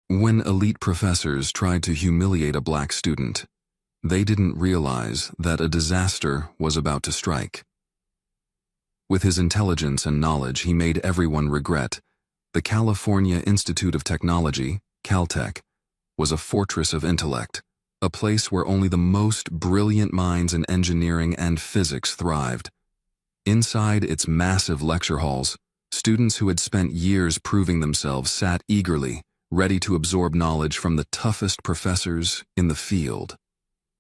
When elite professors tried to humiliate a black student, they didn't realize that a disaster was about to strike. With his intelligence and knowledge, he made everyone regret. The California Institute of Technology, Caltech, was a fortress of intellect, a place where only the most brilliant minds in engineering and physics thrived. Inside its massive lecture halls, students who had spent years proving themselves sat eagerly, ready to absorb knowledge from the toughest professors in the field.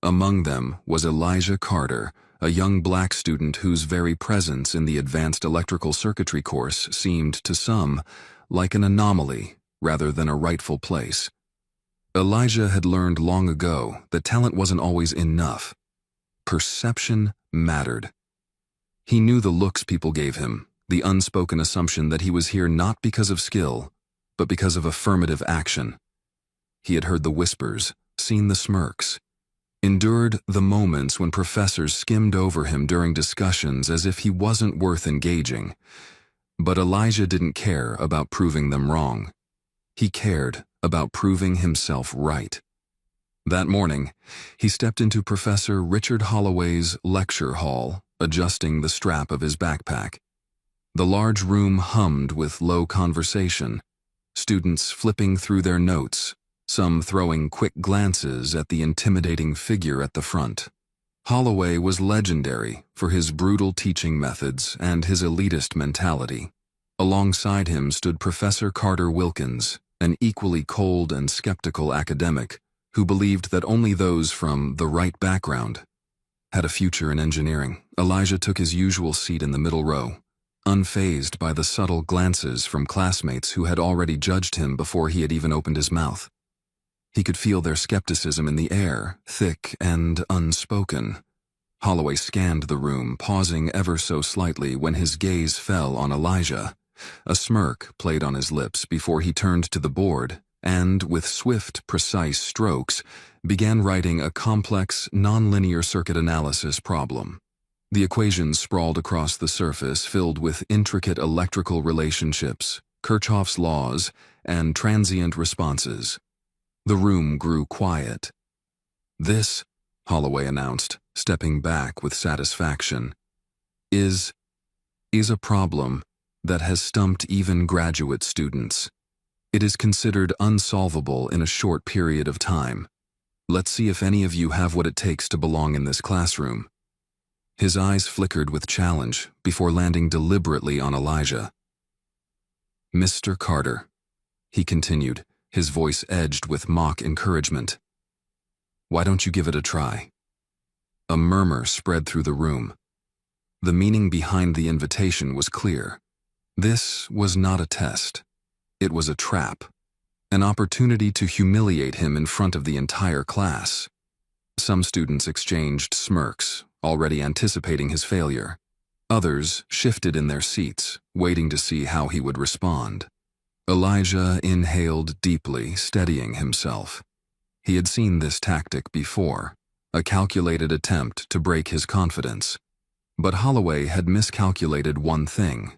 Among them was Elijah Carter, a young black student whose very presence in the advanced electrical circuitry course seemed to some like an anomaly rather than a rightful place. Elijah had learned long ago that talent wasn't always enough. Perception mattered. He knew the looks people gave him, the unspoken assumption that he was here not because of skill, but because of affirmative action. He had heard the whispers, seen the smirks, endured the moments when professors skimmed over him during discussions as if he wasn't worth engaging. But Elijah didn't care about proving them wrong. He cared about proving himself right. That morning, he stepped into Professor Richard Holloway's lecture hall, adjusting the strap of his backpack. The large room hummed with low conversation, students flipping through their notes, some throwing quick glances at the intimidating figure at the front. Holloway was legendary for his brutal teaching methods and his elitist mentality. Alongside him stood Professor Carter Wilkins, an equally cold and skeptical academic who believed that only those from the right background had a future in engineering. Elijah took his usual seat in the middle row, unfazed by the subtle glances from classmates who had already judged him before he had even opened his mouth. He could feel their skepticism in the air, thick and unspoken. Holloway scanned the room, pausing ever so slightly when his gaze fell on Elijah. A smirk played on his lips before he turned to the board and, with swift, precise strokes, began writing a complex, nonlinear circuit analysis problem. The equations sprawled across the surface, filled with intricate electrical relationships, Kirchhoff's laws, and transient responses. The room grew quiet. "This," Holloway announced, stepping back with satisfaction, is a problem that has stumped even graduate students. It is considered unsolvable in a short period of time. Let's see if any of you have what it takes to belong in this classroom." His eyes flickered with challenge before landing deliberately on Elijah. "Mr. Carter," he continued, his voice edged with mock encouragement, "why don't you give it a try?" A murmur spread through the room. The meaning behind the invitation was clear. This was not a test. It was a trap, an opportunity to humiliate him in front of the entire class. Some students exchanged smirks, already anticipating his failure. Others shifted in their seats, waiting to see how he would respond. Elijah inhaled deeply, steadying himself. He had seen this tactic before, a calculated attempt to break his confidence. But Holloway had miscalculated one thing.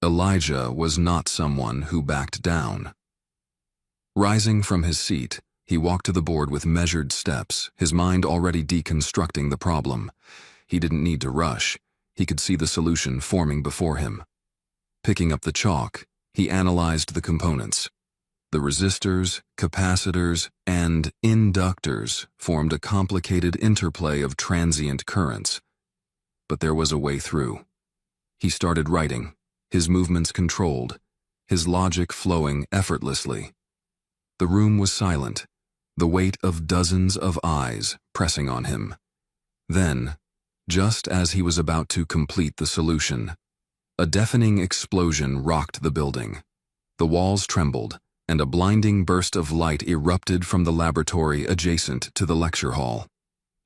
Elijah was not someone who backed down. Rising from his seat, he walked to the board with measured steps, his mind already deconstructing the problem. He didn't need to rush. He could see the solution forming before him. Picking up the chalk, he analyzed the components. The resistors, capacitors, and inductors formed a complicated interplay of transient currents. But there was a way through. He started writing, his movements controlled, his logic flowing effortlessly. The room was silent, the weight of dozens of eyes pressing on him. Then, just as he was about to complete the solution, a deafening explosion rocked the building. The walls trembled, and a blinding burst of light erupted from the laboratory adjacent to the lecture hall.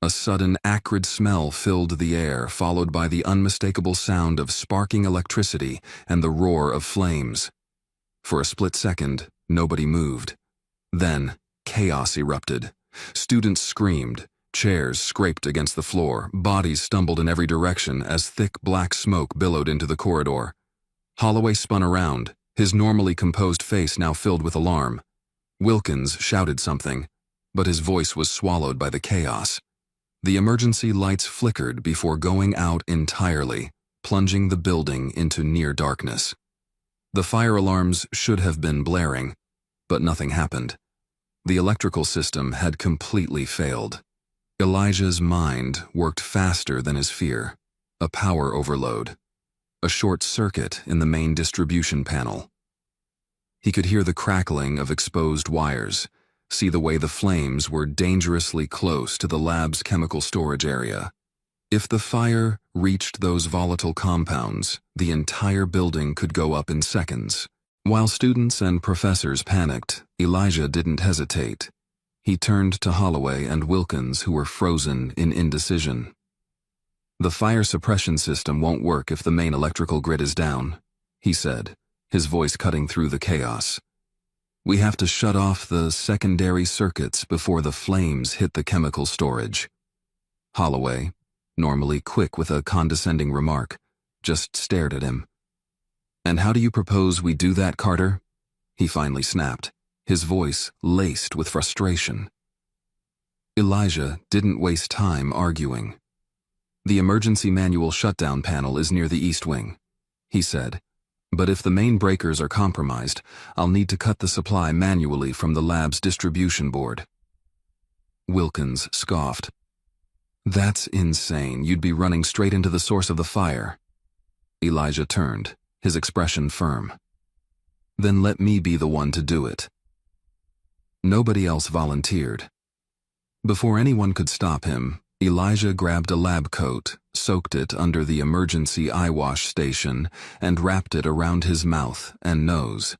A sudden acrid smell filled the air, followed by the unmistakable sound of sparking electricity and the roar of flames. For a split second, nobody moved. Then, chaos erupted. Students screamed, chairs scraped against the floor, bodies stumbled in every direction as thick black smoke billowed into the corridor. Holloway spun around, his normally composed face now filled with alarm. Wilkins shouted something, but his voice was swallowed by the chaos. The emergency lights flickered before going out entirely, plunging the building into near darkness. The fire alarms should have been blaring, but nothing happened. The electrical system had completely failed. Elijah's mind worked faster than his fear. A power overload. A short circuit in the main distribution panel. He could hear the crackling of exposed wires, see the way the flames were dangerously close to the lab's chemical storage area. If the fire reached those volatile compounds, the entire building could go up in seconds. While students and professors panicked, Elijah didn't hesitate. He turned to Holloway and Wilkins, who were frozen in indecision. "The fire suppression system won't work if the main electrical grid is down," he said, his voice cutting through the chaos. "We have to shut off the secondary circuits before the flames hit the chemical storage." Holloway, normally quick with a condescending remark, just stared at him. "And how do you propose we do that, Carter?" he finally snapped, his voice laced with frustration. Elijah didn't waste time arguing. "The emergency manual shutdown panel is near the east wing," he said. "But if the main breakers are compromised, I'll need to cut the supply manually from the lab's distribution board." Wilkins scoffed. "That's insane. You'd be running straight into the source of the fire." Elijah turned, his expression firm. "Then let me be the one to do it." Nobody else volunteered. Before anyone could stop him, Elijah grabbed a lab coat, soaked it under the emergency eye wash station, and wrapped it around his mouth and nose.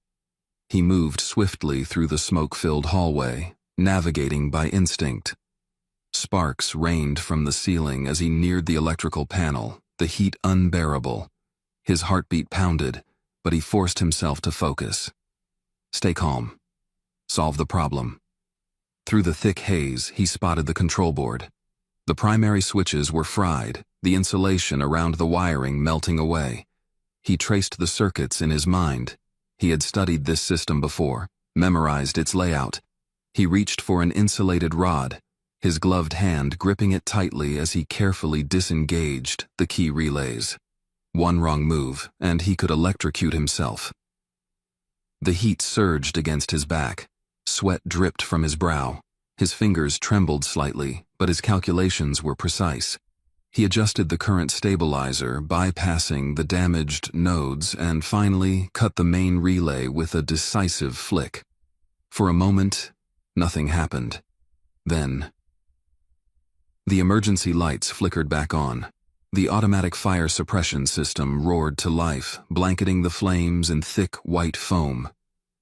He moved swiftly through the smoke-filled hallway, navigating by instinct. Sparks rained from the ceiling as he neared the electrical panel, the heat unbearable. His heartbeat pounded, but he forced himself to focus. Stay calm. Solve the problem. Through the thick haze, he spotted the control board. The primary switches were fried, the insulation around the wiring melting away. He traced the circuits in his mind. He had studied this system before, memorized its layout. He reached for an insulated rod, his gloved hand gripping it tightly as he carefully disengaged the key relays. One wrong move, and he could electrocute himself. The heat surged against his back. Sweat dripped from his brow. His fingers trembled slightly, but his calculations were precise. He adjusted the current stabilizer, bypassing the damaged nodes, and finally cut the main relay with a decisive flick. For a moment, nothing happened. Then, the emergency lights flickered back on. The automatic fire suppression system roared to life, blanketing the flames in thick white foam.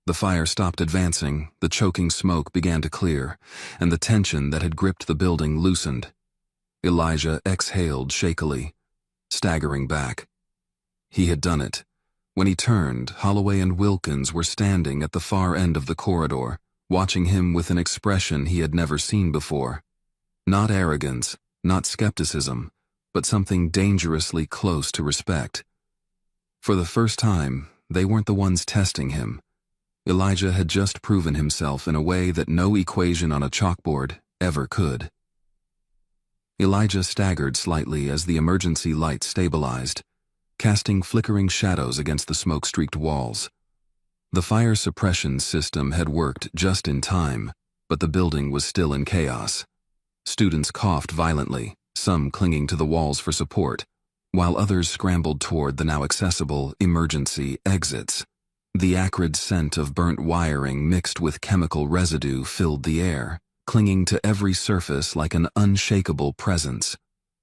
The fire stopped advancing, the choking smoke began to clear, and the tension that had gripped the building loosened. Elijah exhaled shakily, staggering back. He had done it. When he turned, Holloway and Wilkins were standing at the far end of the corridor, watching him with an expression he had never seen before. Not arrogance, not skepticism, but something dangerously close to respect. For the first time, they weren't the ones testing him. Elijah had just proven himself in a way that no equation on a chalkboard ever could. Elijah staggered slightly as the emergency light stabilized, casting flickering shadows against the smoke-streaked walls. The fire suppression system had worked just in time, but the building was still in chaos. Students coughed violently, some clinging to the walls for support, while others scrambled toward the now accessible emergency exits. The acrid scent of burnt wiring mixed with chemical residue filled the air, clinging to every surface like an unshakable presence.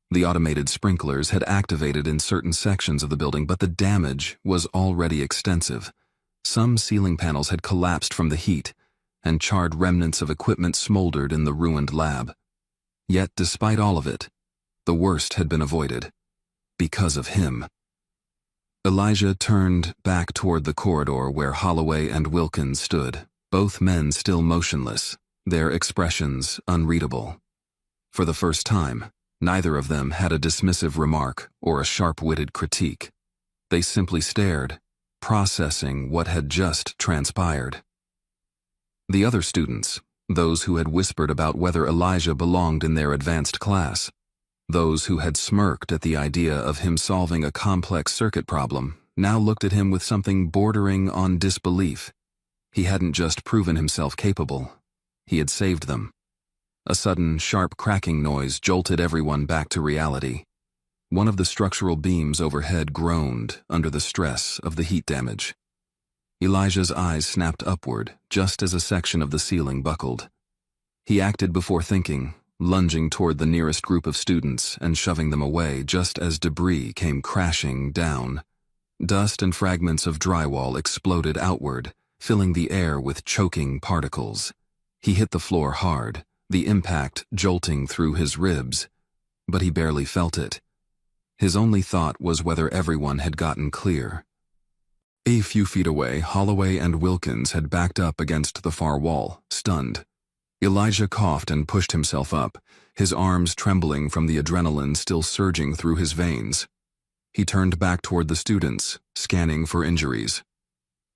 The automated sprinklers had activated in certain sections of the building, but the damage was already extensive. Some ceiling panels had collapsed from the heat, and charred remnants of equipment smoldered in the ruined lab. Yet, despite all of it, the worst had been avoided. Because of him. Elijah turned back toward the corridor where Holloway and Wilkins stood, both men still motionless, their expressions unreadable. For the first time, neither of them had a dismissive remark or a sharp-witted critique. They simply stared, processing what had just transpired. The other students, those who had whispered about whether Elijah belonged in their advanced class, those who had smirked at the idea of him solving a complex circuit problem, now looked at him with something bordering on disbelief. He hadn't just proven himself capable, he had saved them. A sudden, sharp cracking noise jolted everyone back to reality. One of the structural beams overhead groaned under the stress of the heat damage. Elijah's eyes snapped upward just as a section of the ceiling buckled. He acted before thinking, lunging toward the nearest group of students and shoving them away just as debris came crashing down. Dust and fragments of drywall exploded outward, filling the air with choking particles. He hit the floor hard, the impact jolting through his ribs, but he barely felt it. His only thought was whether everyone had gotten clear. A few feet away, Holloway and Wilkins had backed up against the far wall, stunned. Elijah coughed and pushed himself up, his arms trembling from the adrenaline still surging through his veins. He turned back toward the students, scanning for injuries.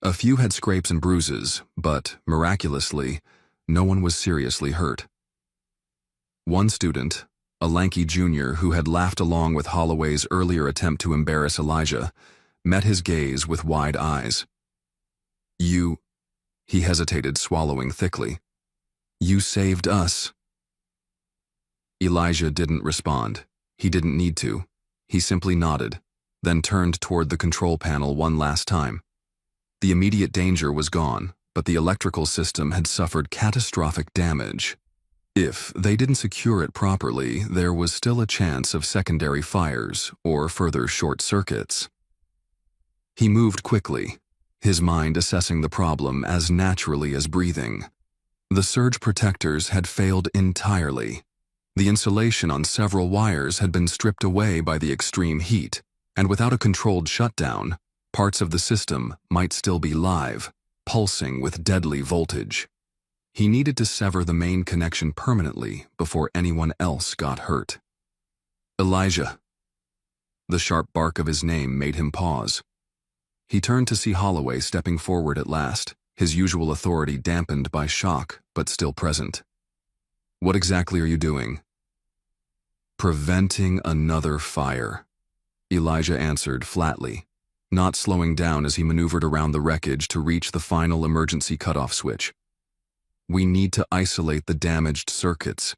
A few had scrapes and bruises, but, miraculously, no one was seriously hurt. One student, a lanky junior who had laughed along with Holloway's earlier attempt to embarrass Elijah, met his gaze with wide eyes. "You," he hesitated, swallowing thickly. "You saved us." Elijah didn't respond. He didn't need to. He simply nodded, then turned toward the control panel one last time. The immediate danger was gone, but the electrical system had suffered catastrophic damage. If they didn't secure it properly, there was still a chance of secondary fires or further short circuits. He moved quickly, his mind assessing the problem as naturally as breathing. The surge protectors had failed entirely. The insulation on several wires had been stripped away by the extreme heat, and without a controlled shutdown, parts of the system might still be live, pulsing with deadly voltage. He needed to sever the main connection permanently before anyone else got hurt. "Elijah." The sharp bark of his name made him pause. He turned to see Holloway stepping forward at last, his usual authority dampened by shock but still present. "What exactly are you doing?" "Preventing another fire," Elijah answered flatly, not slowing down as he maneuvered around the wreckage to reach the final emergency cutoff switch. "We need to isolate the damaged circuits.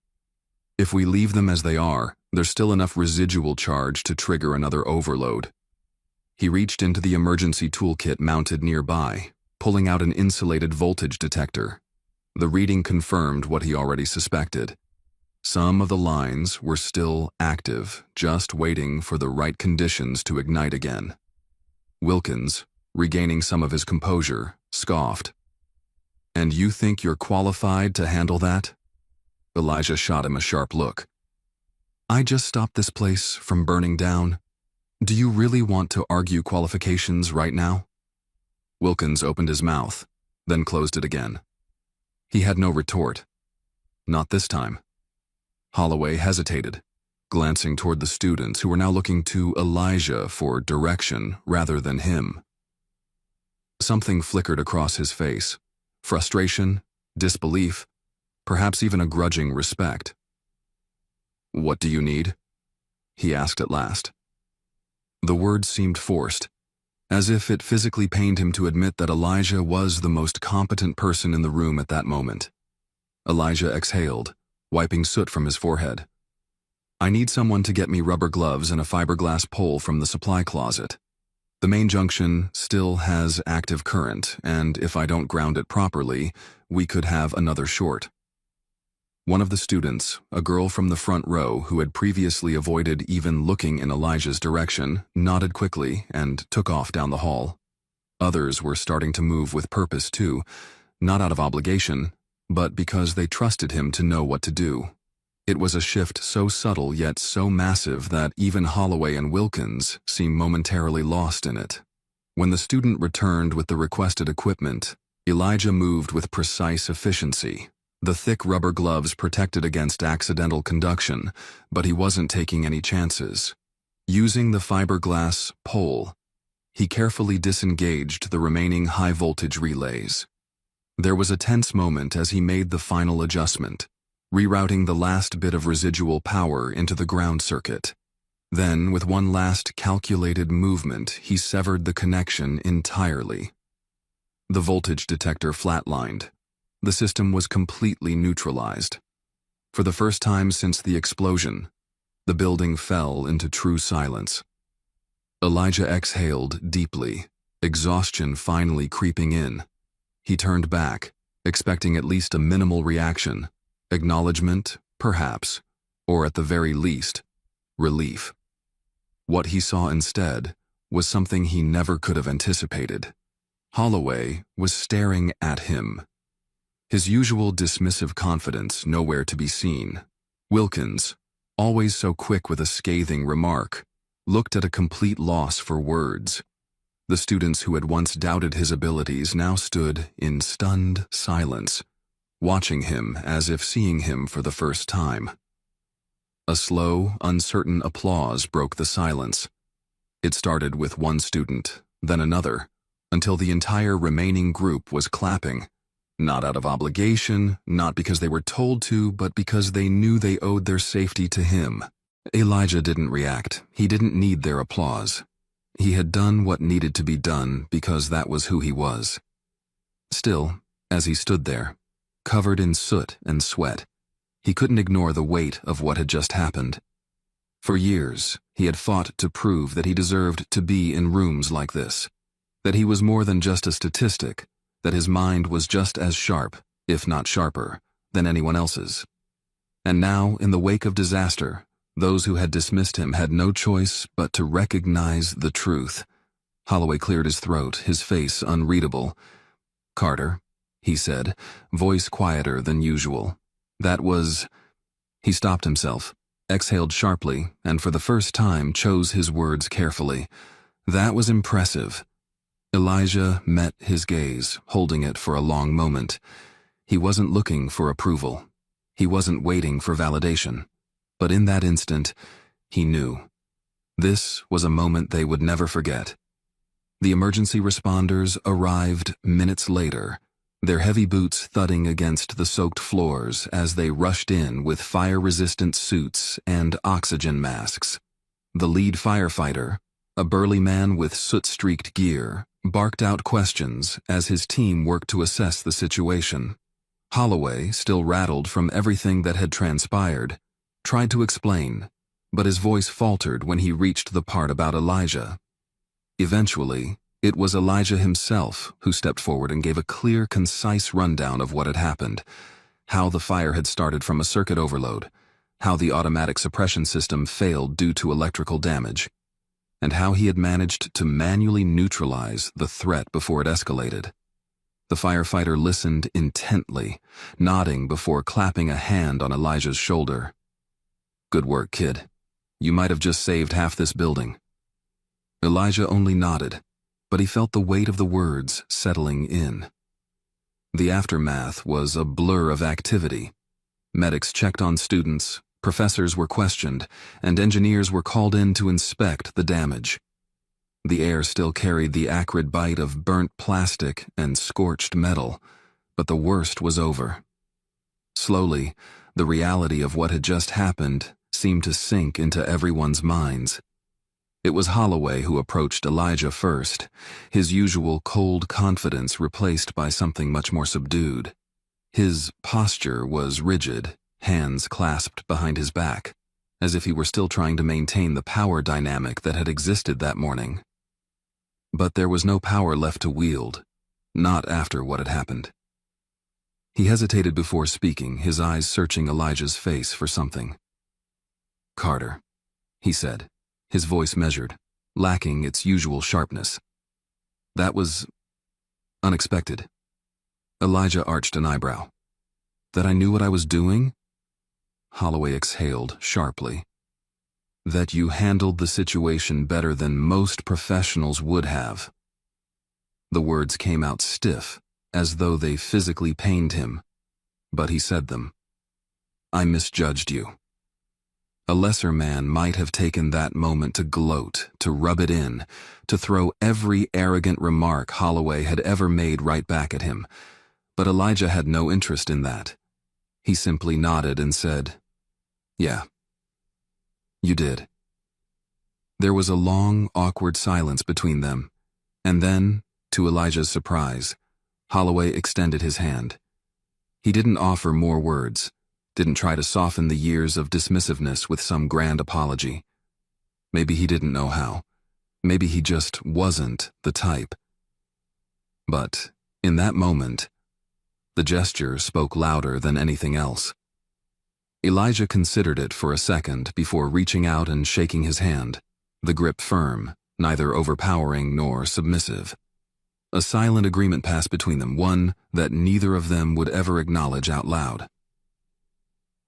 If we leave them as they are, there's still enough residual charge to trigger another overload." He reached into the emergency toolkit mounted nearby, pulling out an insulated voltage detector. The reading confirmed what he already suspected. Some of the lines were still active, just waiting for the right conditions to ignite again. Wilkins, regaining some of his composure, scoffed. "And you think you're qualified to handle that?" Elijah shot him a sharp look. "I just stopped this place from burning down. Do you really want to argue qualifications right now?" Wilkins opened his mouth, then closed it again. He had no retort. Not this time. Holloway hesitated, glancing toward the students who were now looking to Elijah for direction rather than him. Something flickered across his face. Frustration, disbelief, perhaps even a grudging respect. "What do you need?" he asked at last. The words seemed forced, as if it physically pained him to admit that Elijah was the most competent person in the room at that moment. Elijah exhaled, wiping soot from his forehead. "I need someone to get me rubber gloves and a fiberglass pole from the supply closet. The main junction still has active current, and if I don't ground it properly, we could have another short." One of the students, a girl from the front row who had previously avoided even looking in Elijah's direction, nodded quickly and took off down the hall. Others were starting to move with purpose too, not out of obligation, but because they trusted him to know what to do. It was a shift so subtle yet so massive that even Holloway and Wilkins seemed momentarily lost in it. When the student returned with the requested equipment, Elijah moved with precise efficiency. The thick rubber gloves protected against accidental conduction, but he wasn't taking any chances. Using the fiberglass pole, he carefully disengaged the remaining high-voltage relays. There was a tense moment as he made the final adjustment, rerouting the last bit of residual power into the ground circuit. Then, with one last calculated movement, he severed the connection entirely. The voltage detector flatlined. The system was completely neutralized. For the first time since the explosion, the building fell into true silence. Elijah exhaled deeply, exhaustion finally creeping in. He turned back, expecting at least a minimal reaction, acknowledgement, perhaps, or at the very least, relief. What he saw instead was something he never could have anticipated. Holloway was staring at him. His usual dismissive confidence nowhere to be seen. Wilkins, always so quick with a scathing remark, looked at a complete loss for words. The students who had once doubted his abilities now stood in stunned silence, watching him as if seeing him for the first time. A slow, uncertain applause broke the silence. It started with one student, then another, until the entire remaining group was clapping, not out of obligation, not because they were told to, but because they knew they owed their safety to him. Elijah didn't react. He didn't need their applause. He had done what needed to be done because that was who he was. Still, as he stood there, covered in soot and sweat, he couldn't ignore the weight of what had just happened. For years, he had fought to prove that he deserved to be in rooms like this, that he was more than just a statistic, that his mind was just as sharp, if not sharper, than anyone else's. And now, in the wake of disaster, those who had dismissed him had no choice but to recognize the truth. Holloway cleared his throat, his face unreadable. "Carter," he said, voice quieter than usual. "That was—" He stopped himself, exhaled sharply, and for the first time chose his words carefully. "That was impressive." Elijah met his gaze, holding it for a long moment. He wasn't looking for approval. He wasn't waiting for validation. But in that instant, he knew. This was a moment they would never forget. The emergency responders arrived minutes later, their heavy boots thudding against the soaked floors as they rushed in with fire-resistant suits and oxygen masks. The lead firefighter, a burly man with soot-streaked gear, barked out questions as his team worked to assess the situation. Holloway, still rattled from everything that had transpired, tried to explain, but his voice faltered when he reached the part about Elijah. Eventually, it was Elijah himself who stepped forward and gave a clear, concise rundown of what had happened, how the fire had started from a circuit overload, how the automatic suppression system failed due to electrical damage, and how he had managed to manually neutralize the threat before it escalated. The firefighter listened intently, nodding before clapping a hand on Elijah's shoulder. "Good work, kid. You might have just saved half this building." Elijah only nodded, but he felt the weight of the words settling in. The aftermath was a blur of activity. Medics checked on students, professors were questioned, and engineers were called in to inspect the damage. The air still carried the acrid bite of burnt plastic and scorched metal, but the worst was over. Slowly, the reality of what had just happened seemed to sink into everyone's minds. It was Holloway who approached Elijah first, his usual cold confidence replaced by something much more subdued. His posture was rigid, hands clasped behind his back, as if he were still trying to maintain the power dynamic that had existed that morning. But there was no power left to wield, not after what had happened. He hesitated before speaking, his eyes searching Elijah's face for something. "Carter," he said, his voice measured, lacking its usual sharpness. "That was unexpected." Elijah arched an eyebrow. "That I knew what I was doing?" Holloway exhaled sharply. "That you handled the situation better than most professionals would have." The words came out stiff, as though they physically pained him, but he said them. "I misjudged you." A lesser man might have taken that moment to gloat, to rub it in, to throw every arrogant remark Holloway had ever made right back at him. But Elijah had no interest in that. He simply nodded and said, "Yeah, you did." There was a long, awkward silence between them, and then, to Elijah's surprise, Holloway extended his hand. He didn't offer more words, didn't try to soften the years of dismissiveness with some grand apology. Maybe he didn't know how. Maybe he just wasn't the type. But, in that moment, the gesture spoke louder than anything else. Elijah considered it for a second before reaching out and shaking his hand, the grip firm, neither overpowering nor submissive. A silent agreement passed between them, one that neither of them would ever acknowledge out loud.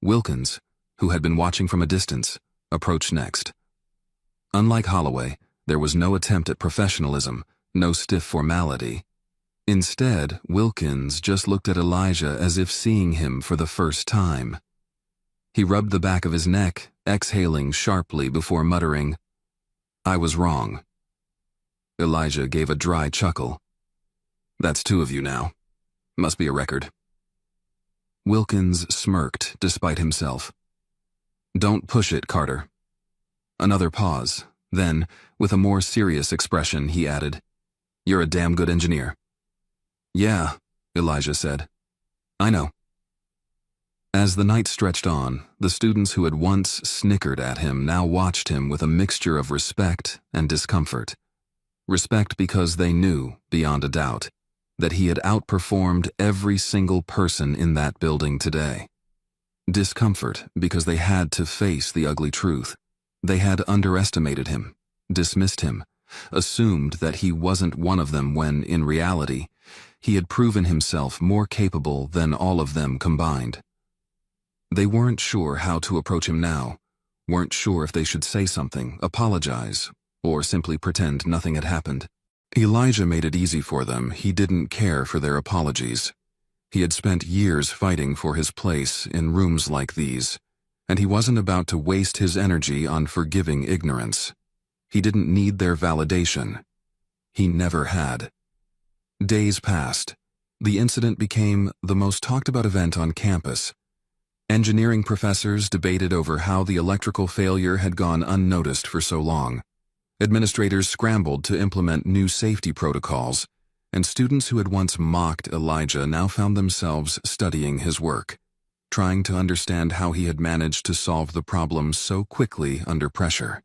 Wilkins, who had been watching from a distance, approached next. Unlike Holloway, there was no attempt at professionalism, no stiff formality. Instead, Wilkins just looked at Elijah as if seeing him for the first time. He rubbed the back of his neck, exhaling sharply before muttering, "I was wrong." Elijah gave a dry chuckle. "That's two of you now. Must be a record." Wilkins smirked despite himself. "Don't push it, Carter." Another pause. Then, with a more serious expression, he added, "You're a damn good engineer." "Yeah," Elijah said. "I know." As the night stretched on, the students who had once snickered at him now watched him with a mixture of respect and discomfort. Respect because they knew, beyond a doubt, that he had outperformed every single person in that building today. Discomfort because they had to face the ugly truth. They had underestimated him, dismissed him, assumed that he wasn't one of them when, in reality, he had proven himself more capable than all of them combined. They weren't sure how to approach him now, weren't sure if they should say something, apologize, or simply pretend nothing had happened. Elijah made it easy for them. He didn't care for their apologies. He had spent years fighting for his place in rooms like these, and he wasn't about to waste his energy on forgiving ignorance. He didn't need their validation. He never had. Days passed. The incident became the most talked about event on campus. Engineering professors debated over how the electrical failure had gone unnoticed for so long. Administrators scrambled to implement new safety protocols, and students who had once mocked Elijah now found themselves studying his work, trying to understand how he had managed to solve the problem so quickly under pressure.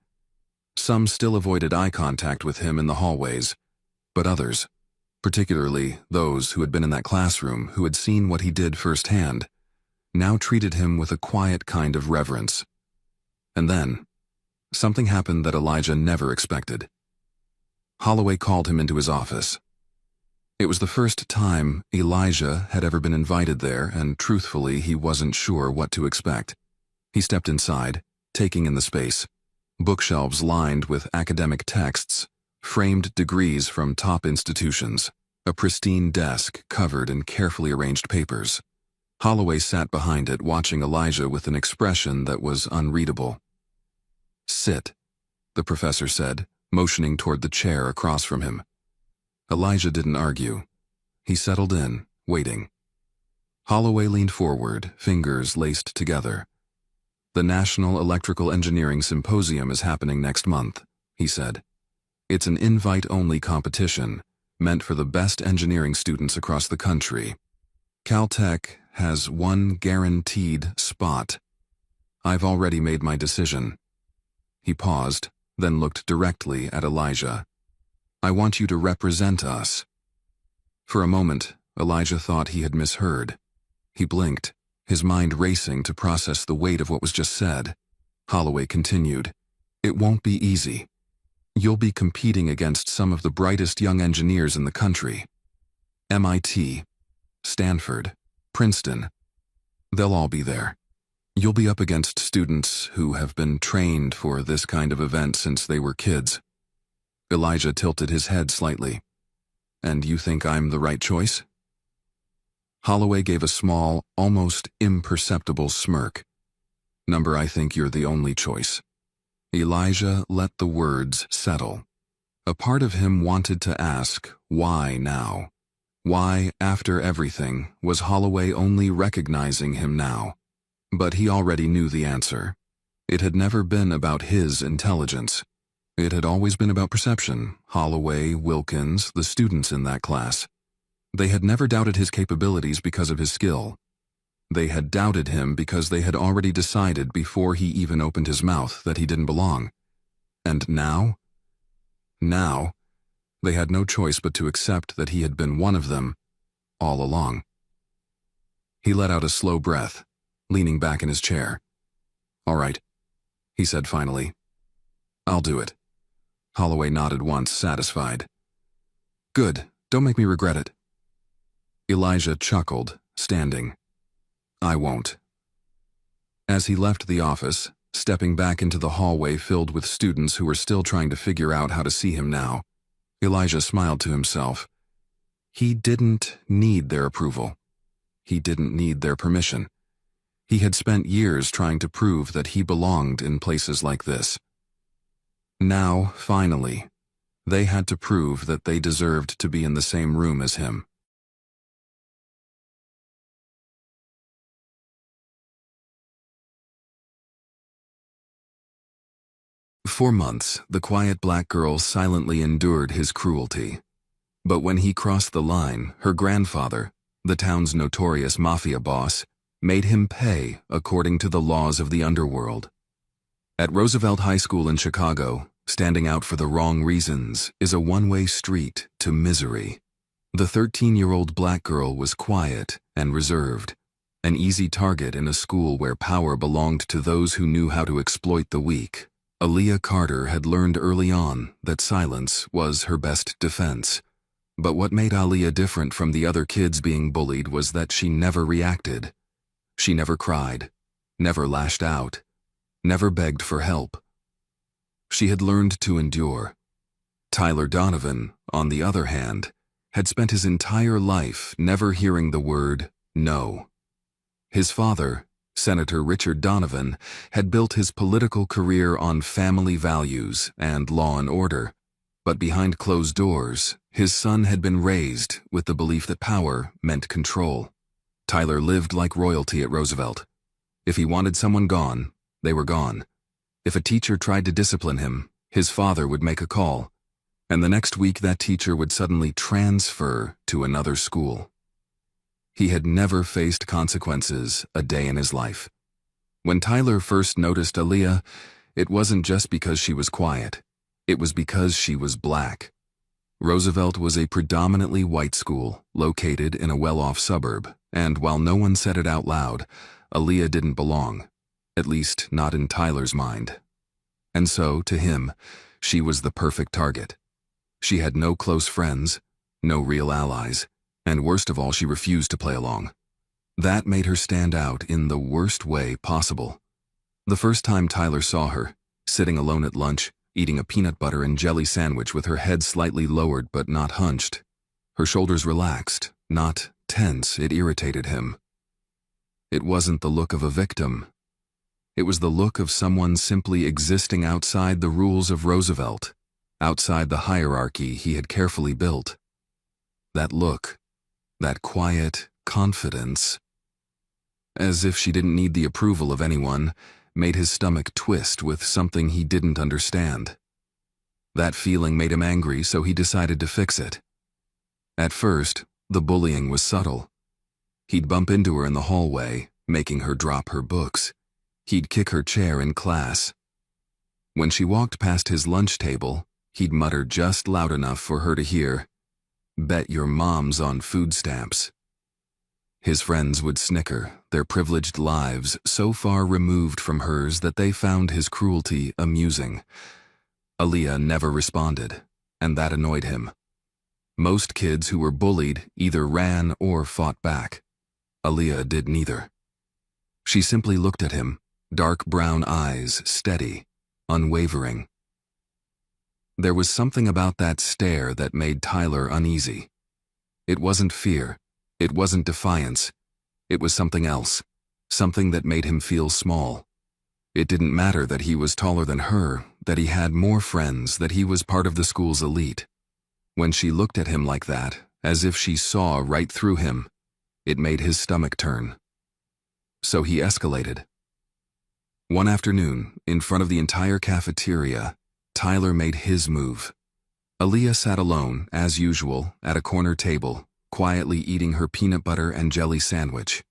Some still avoided eye contact with him in the hallways, but others, particularly those who had been in that classroom who had seen what he did firsthand, now treated him with a quiet kind of reverence. And then, something happened that Elijah never expected. Holloway called him into his office. It was the first time Elijah had ever been invited there, and truthfully, he wasn't sure what to expect. He stepped inside, taking in the space. Bookshelves lined with academic texts, framed degrees from top institutions, a pristine desk covered in carefully arranged papers. Holloway sat behind it, watching Elijah with an expression that was unreadable. "Sit," the professor said, motioning toward the chair across from him. Elijah didn't argue. He settled in, waiting. Holloway leaned forward, fingers laced together. "The National Electrical Engineering Symposium is happening next month," he said. "It's an invite-only competition, meant for the best engineering students across the country. Caltech has one guaranteed spot. I've already made my decision." He paused, then looked directly at Elijah. "I want you to represent us." For a moment, Elijah thought he had misheard. He blinked, his mind racing to process the weight of what was just said. Holloway continued, "It won't be easy. You'll be competing against some of the brightest young engineers in the country. MIT, Stanford, Princeton. They'll all be there. You'll be up against students who have been trained for this kind of event since they were kids." Elijah tilted his head slightly. "And you think I'm the right choice?" Holloway gave a small, almost imperceptible smirk. "Number, I think you're the only choice." Elijah let the words settle. A part of him wanted to ask, why now? Why, after everything, was Holloway only recognizing him now? But he already knew the answer. It had never been about his intelligence. It had always been about perception. Holloway, Wilkins, the students in that class. They had never doubted his capabilities because of his skill. They had doubted him because they had already decided before he even opened his mouth that he didn't belong. And now? Now, they had no choice but to accept that he had been one of them all along. He let out a slow breath, leaning back in his chair. "All right," he said finally. "I'll do it." Holloway nodded once, satisfied. "Good, don't make me regret it." Elijah chuckled, standing. "I won't." As he left the office, stepping back into the hallway filled with students who were still trying to figure out how to see him now, Elijah smiled to himself. He didn't need their approval. He didn't need their permission. He had spent years trying to prove that he belonged in places like this. Now, finally, they had to prove that they deserved to be in the same room as him. For months, the quiet black girl silently endured his cruelty. But when he crossed the line, her grandfather, the town's notorious mafia boss, made him pay according to the laws of the underworld. At Roosevelt High School in Chicago, standing out for the wrong reasons is a one-way street to misery. The 13-year-old black girl was quiet and reserved, an easy target in a school where power belonged to those who knew how to exploit the weak. Aaliyah Carter had learned early on that silence was her best defense. But what made Aaliyah different from the other kids being bullied was that she never reacted. She never cried, never lashed out, never begged for help. She had learned to endure. Tyler Donovan, on the other hand, had spent his entire life never hearing the word no. His father, Senator Richard Donovan, had built his political career on family values and law and order, but behind closed doors, his son had been raised with the belief that power meant control. Tyler lived like royalty at Roosevelt. If he wanted someone gone, they were gone. If a teacher tried to discipline him, his father would make a call, and the next week that teacher would suddenly transfer to another school. He had never faced consequences a day in his life. When Tyler first noticed Aaliyah, it wasn't just because she was quiet. It was because she was black. Roosevelt was a predominantly white school, located in a well-off suburb, and while no one said it out loud, Aaliyah didn't belong, at least not in Tyler's mind. And so, to him, she was the perfect target. She had no close friends, no real allies, and worst of all, she refused to play along. That made her stand out in the worst way possible. The first time Tyler saw her, sitting alone at lunch, eating a peanut butter and jelly sandwich with her head slightly lowered but not hunched, her shoulders relaxed, not tense, it irritated him. It wasn't the look of a victim. It was the look of someone simply existing outside the rules of Roosevelt, outside the hierarchy he had carefully built. That look, that quiet confidence, as if she didn't need the approval of anyone, made his stomach twist with something he didn't understand. That feeling made him angry, so he decided to fix it. At first, the bullying was subtle. He'd bump into her in the hallway, making her drop her books. He'd kick her chair in class. When she walked past his lunch table, he'd mutter just loud enough for her to hear, "Bet your mom's on food stamps." His friends would snicker, their privileged lives so far removed from hers that they found his cruelty amusing. Aaliyah never responded, and that annoyed him. Most kids who were bullied either ran or fought back. Aaliyah did neither. She simply looked at him, dark brown eyes steady, unwavering. There was something about that stare that made Tyler uneasy. It wasn't fear. It wasn't defiance. It was something else, something that made him feel small. It didn't matter that he was taller than her, that he had more friends, that he was part of the school's elite. When she looked at him like that, as if she saw right through him. It made his stomach turn. So he escalated. One afternoon, in front of the entire cafeteria, Tyler made his move. Aaliyah sat alone, as usual, at a corner table, quietly eating her peanut butter and jelly sandwich.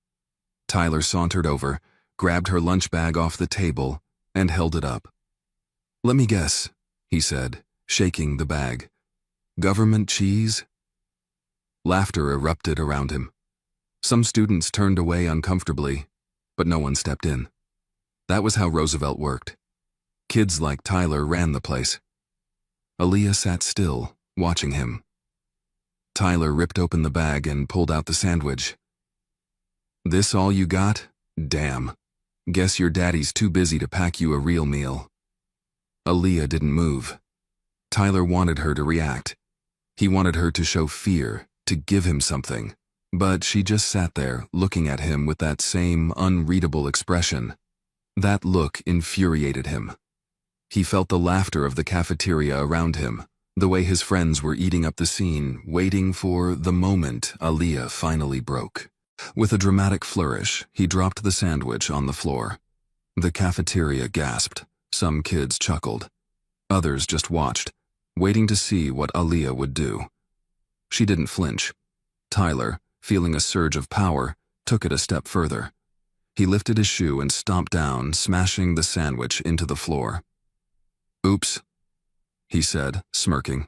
Tyler sauntered over, grabbed her lunch bag off the table, and held it up. "Let me guess," he said, shaking the bag. "Government cheese?" Laughter erupted around him. Some students turned away uncomfortably, but no one stepped in. That was how Roosevelt worked. Kids like Tyler ran the place. Aaliyah sat still, watching him. Tyler ripped open the bag and pulled out the sandwich. "This all you got? Damn. Guess your daddy's too busy to pack you a real meal." Aaliyah didn't move. Tyler wanted her to react. He wanted her to show fear, to give him something. But she just sat there, looking at him with that same unreadable expression. That look infuriated him. He felt the laughter of the cafeteria around him, the way his friends were eating up the scene, waiting for the moment Aaliyah finally broke. With a dramatic flourish, he dropped the sandwich on the floor. The cafeteria gasped. Some kids chuckled. Others just watched, waiting to see what Aaliyah would do. She didn't flinch. Tyler, feeling a surge of power, took it a step further. He lifted his shoe and stomped down, smashing the sandwich into the floor. "Oops," he said, smirking.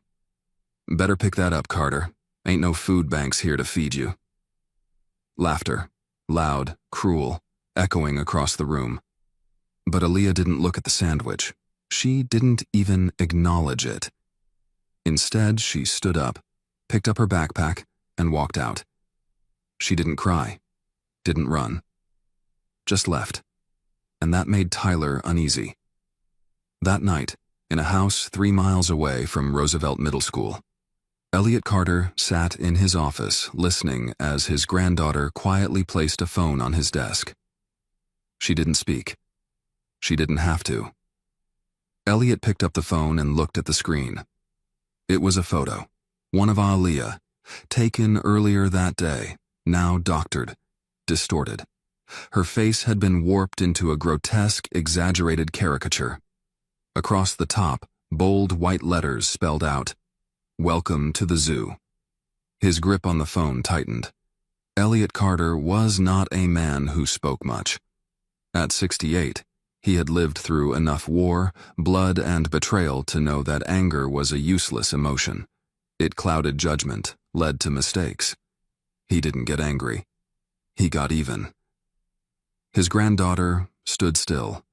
"Better pick that up, Carter. Ain't no food banks here to feed you." Laughter, loud, cruel, echoing across the room. But Aaliyah didn't look at the sandwich. She didn't even acknowledge it. Instead, she stood up, picked up her backpack, and walked out. She didn't cry, didn't run, just left. And that made Tyler uneasy. That night, in a house 3 miles away from Roosevelt Middle School, Elliot Carter sat in his office listening as his granddaughter quietly placed a phone on his desk. She didn't speak. She didn't have to. Elliot picked up the phone and looked at the screen. It was a photo, one of Aaliyah, taken earlier that day, now doctored, distorted. Her face had been warped into a grotesque, exaggerated caricature. Across the top, bold white letters spelled out, "Welcome to the zoo." His grip on the phone tightened. Elliot Carter was not a man who spoke much. At 68, he had lived through enough war, blood, and betrayal to know that anger was a useless emotion. It clouded judgment, led to mistakes. He didn't get angry. He got even. His granddaughter stood still,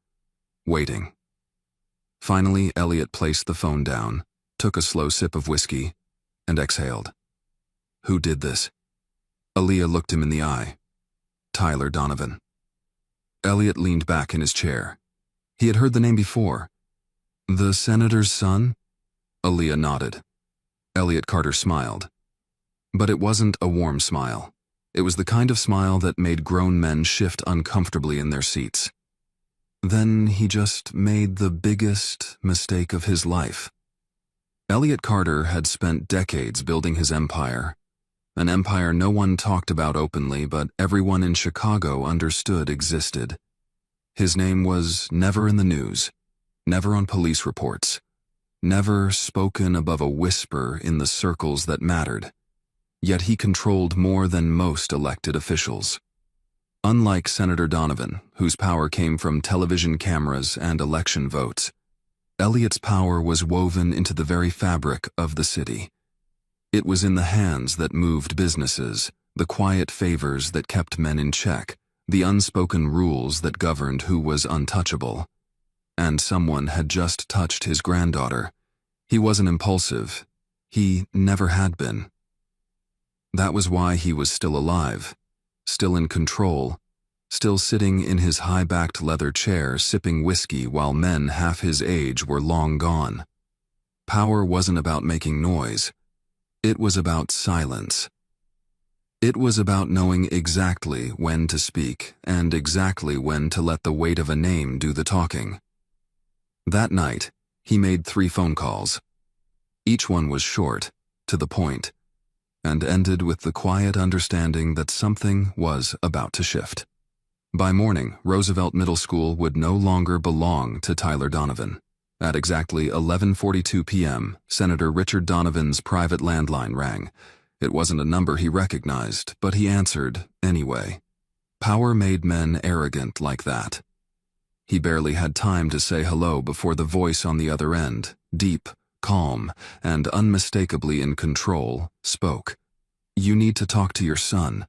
waiting. Finally, Elliot placed the phone down, took a slow sip of whiskey, and exhaled. Who did this? Aaliyah looked him in the eye. Tyler Donovan. Elliot leaned back in his chair. He had heard the name before. The senator's son? Aaliyah nodded. Elliot Carter smiled. But it wasn't a warm smile. It was the kind of smile that made grown men shift uncomfortably in their seats. Then he just made the biggest mistake of his life. Elliot Carter had spent decades building his empire, an empire no one talked about openly, but everyone in Chicago understood existed. His name was never in the news, never on police reports, never spoken above a whisper in the circles that mattered. Yet he controlled more than most elected officials. Unlike Senator Donovan, whose power came from television cameras and election votes, Elliot's power was woven into the very fabric of the city. It was in the hands that moved businesses, the quiet favors that kept men in check, the unspoken rules that governed who was untouchable. And someone had just touched his granddaughter. He wasn't impulsive. He never had been. That was why he was still alive, still in control, still sitting in his high-backed leather chair sipping whiskey while men half his age were long gone. Power wasn't about making noise. It was about silence. It was about knowing exactly when to speak and exactly when to let the weight of a name do the talking. That night, he made 3 phone calls. Each one was short, to the point, and ended with the quiet understanding that something was about to shift. By morning, Roosevelt Middle School would no longer belong to Tyler Donovan. At exactly 11:42 p.m., Senator Richard Donovan's private landline rang. It wasn't a number he recognized, but he answered anyway. Power made men arrogant like that. He barely had time to say hello before the voice on the other end, deep, calm, and unmistakably in control, spoke. "You need to talk to your son."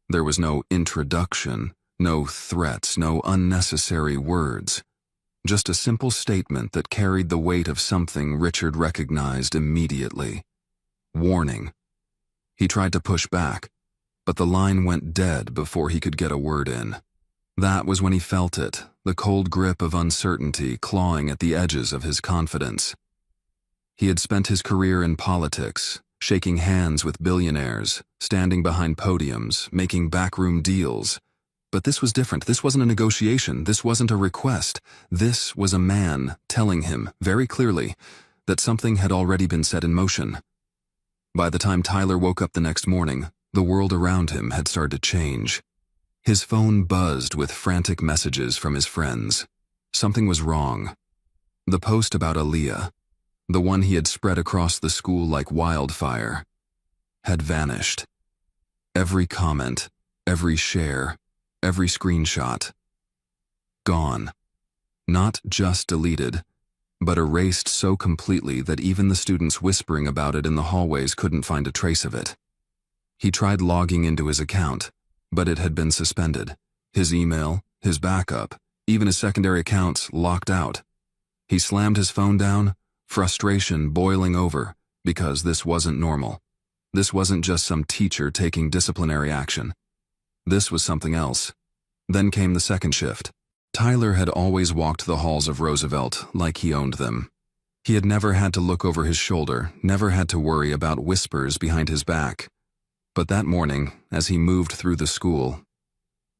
There was no introduction, no threats, no unnecessary words. Just a simple statement that carried the weight of something Richard recognized immediately. Warning. He tried to push back, but the line went dead before he could get a word in. That was when he felt it, the cold grip of uncertainty clawing at the edges of his confidence. He had spent his career in politics, shaking hands with billionaires, standing behind podiums, making backroom deals. But this was different. This wasn't a negotiation. This wasn't a request. This was a man telling him, very clearly, that something had already been set in motion. By the time Tyler woke up the next morning, the world around him had started to change. His phone buzzed with frantic messages from his friends. Something was wrong. The post about Aaliyah, the one he had spread across the school like wildfire, had vanished. Every comment, every share, every screenshot. Gone. Not just deleted, but erased so completely that even the students whispering about it in the hallways couldn't find a trace of it. He tried logging into his account, but it had been suspended. His email, his backup, even his secondary accounts locked out. He slammed his phone down, frustration boiling over, because this wasn't normal. This wasn't just some teacher taking disciplinary action. This was something else. Then came the second shift. Tyler had always walked the halls of Roosevelt like he owned them. He had never had to look over his shoulder, never had to worry about whispers behind his back. But that morning, as he moved through the school,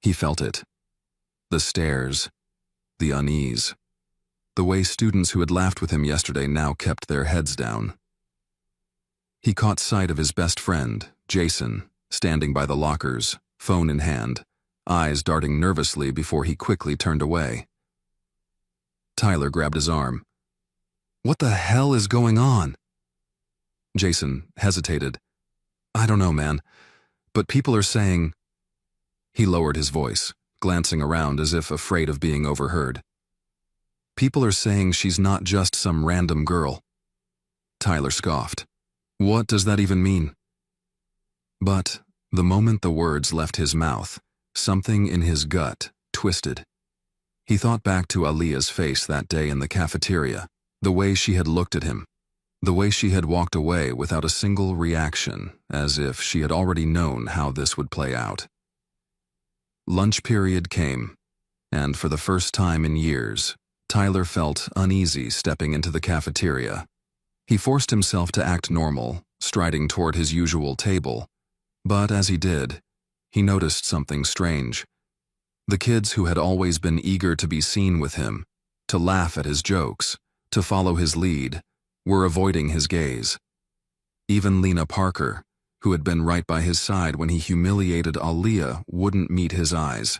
he felt it. The stares, the unease, the way students who had laughed with him yesterday now kept their heads down. He caught sight of his best friend, Jason, standing by the lockers, phone in hand, eyes darting nervously before he quickly turned away. Tyler grabbed his arm. "What the hell is going on?" Jason hesitated. "I don't know, man, but people are saying—" He lowered his voice, glancing around as if afraid of being overheard. "People are saying she's not just some random girl." Tyler scoffed. "What does that even mean?" But the moment the words left his mouth, something in his gut twisted. He thought back to Aaliyah's face that day in the cafeteria, the way she had looked at him, the way she had walked away without a single reaction, as if she had already known how this would play out. Lunch period came, and for the first time in years, Tyler felt uneasy stepping into the cafeteria. He forced himself to act normal, striding toward his usual table, but as he did, he noticed something strange. The kids who had always been eager to be seen with him, to laugh at his jokes, to follow his lead, were avoiding his gaze. Even Lena Parker, who had been right by his side when he humiliated Aaliyah, wouldn't meet his eyes.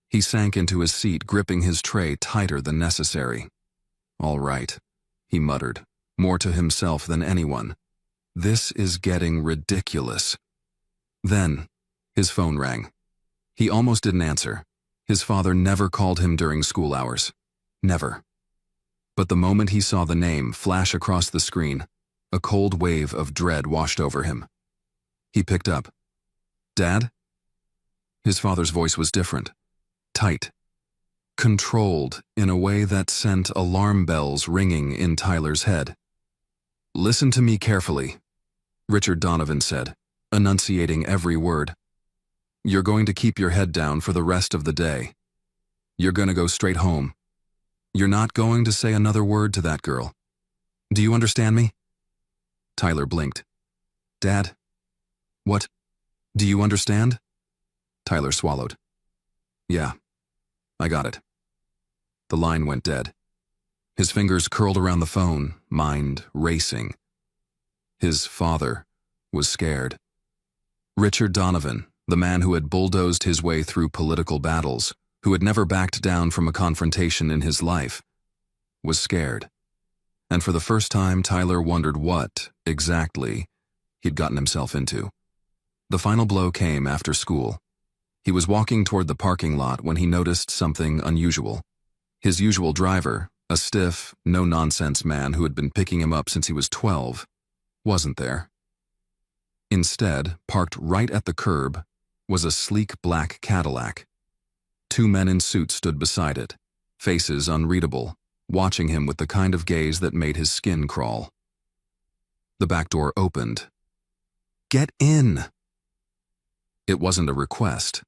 He sank into his seat, gripping his tray tighter than necessary. "All right," he muttered, more to himself than anyone. "This is getting ridiculous." Then, his phone rang. He almost didn't answer. His father never called him during school hours. Never. But the moment he saw the name flash across the screen, a cold wave of dread washed over him. He picked up. "Dad?" His father's voice was different. Tight. Controlled in a way that sent alarm bells ringing in Tyler's head. "Listen to me carefully," Richard Donovan said, enunciating every word. "You're going to keep your head down for the rest of the day. You're going to go straight home. You're not going to say another word to that girl. Do you understand me?" Tyler blinked. "Dad? What? Do you understand?" Tyler swallowed. "Yeah, I got it." The line went dead. His fingers curled around the phone, mind racing. His father was scared. Richard Donovan, the man who had bulldozed his way through political battles, who had never backed down from a confrontation in his life, was scared. And for the first time, Tyler wondered what, exactly, he'd gotten himself into. The final blow came after school. He was walking toward the parking lot when he noticed something unusual. His usual driver, a stiff, no-nonsense man who had been picking him up since he was 12, wasn't there. Instead, parked right at the curb, was a sleek black Cadillac. Two men in suits stood beside it, faces unreadable, watching him with the kind of gaze that made his skin crawl. The back door opened. "Get in!" It wasn't a request.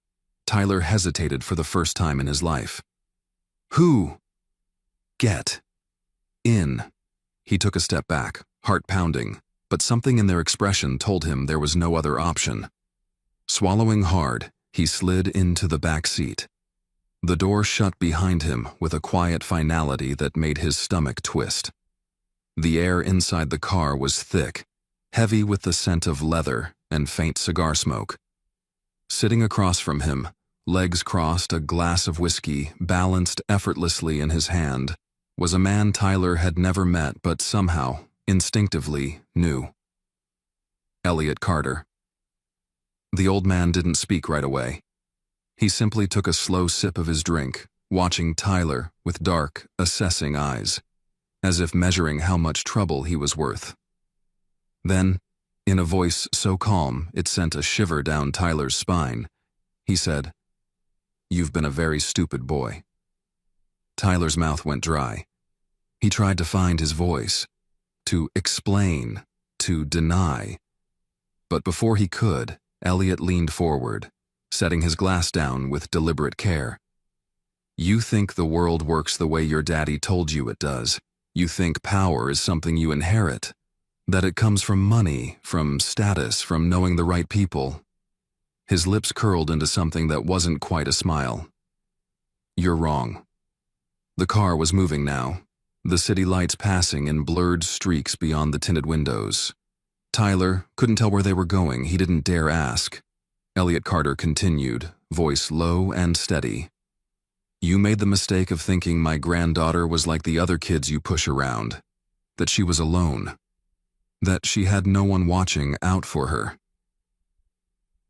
Tyler hesitated for the first time in his life. Who? Get in. He took a step back, heart pounding, but something in their expression told him there was no other option. Swallowing hard, he slid into the back seat. The door shut behind him with a quiet finality that made his stomach twist. The air inside the car was thick, heavy with the scent of leather and faint cigar smoke. Sitting across from him, legs crossed, a glass of whiskey balanced effortlessly in his hand, was a man Tyler had never met but somehow, instinctively, knew. Elliot Carter. The old man didn't speak right away. He simply took a slow sip of his drink, watching Tyler with dark, assessing eyes, as if measuring how much trouble he was worth. Then, in a voice so calm it sent a shiver down Tyler's spine, he said, "You've been a very stupid boy." Tyler's mouth went dry. He tried to find his voice, to explain, to deny. But before he could, Elliot leaned forward, setting his glass down with deliberate care. "You think the world works the way your daddy told you it does. You think power is something you inherit, that it comes from money, from status, from knowing the right people." His lips curled into something that wasn't quite a smile. "You're wrong." The car was moving now, the city lights passing in blurred streaks beyond the tinted windows. Tyler couldn't tell where they were going. He didn't dare ask. Elliot Carter continued, voice low and steady. "You made the mistake of thinking my granddaughter was like the other kids you push around, that she was alone, that she had no one watching out for her."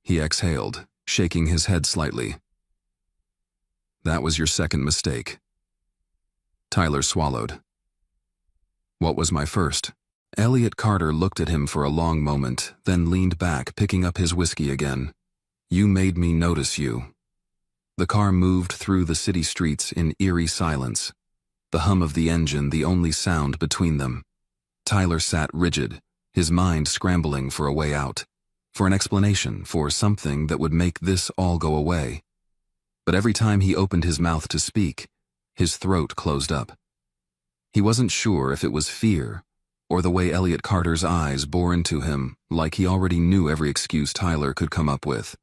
He exhaled, shaking his head slightly. "That was your second mistake." Tyler swallowed. "What was my first?" Elliot Carter looked at him for a long moment, then leaned back, picking up his whiskey again. "You made me notice you." The car moved through the city streets in eerie silence, the hum of the engine the only sound between them. Tyler sat rigid, his mind scrambling for a way out, for an explanation, for something that would make this all go away. But every time he opened his mouth to speak, his throat closed up. He wasn't sure if it was fear, or the way Elliot Carter's eyes bore into him like he already knew every excuse Tyler could come up with.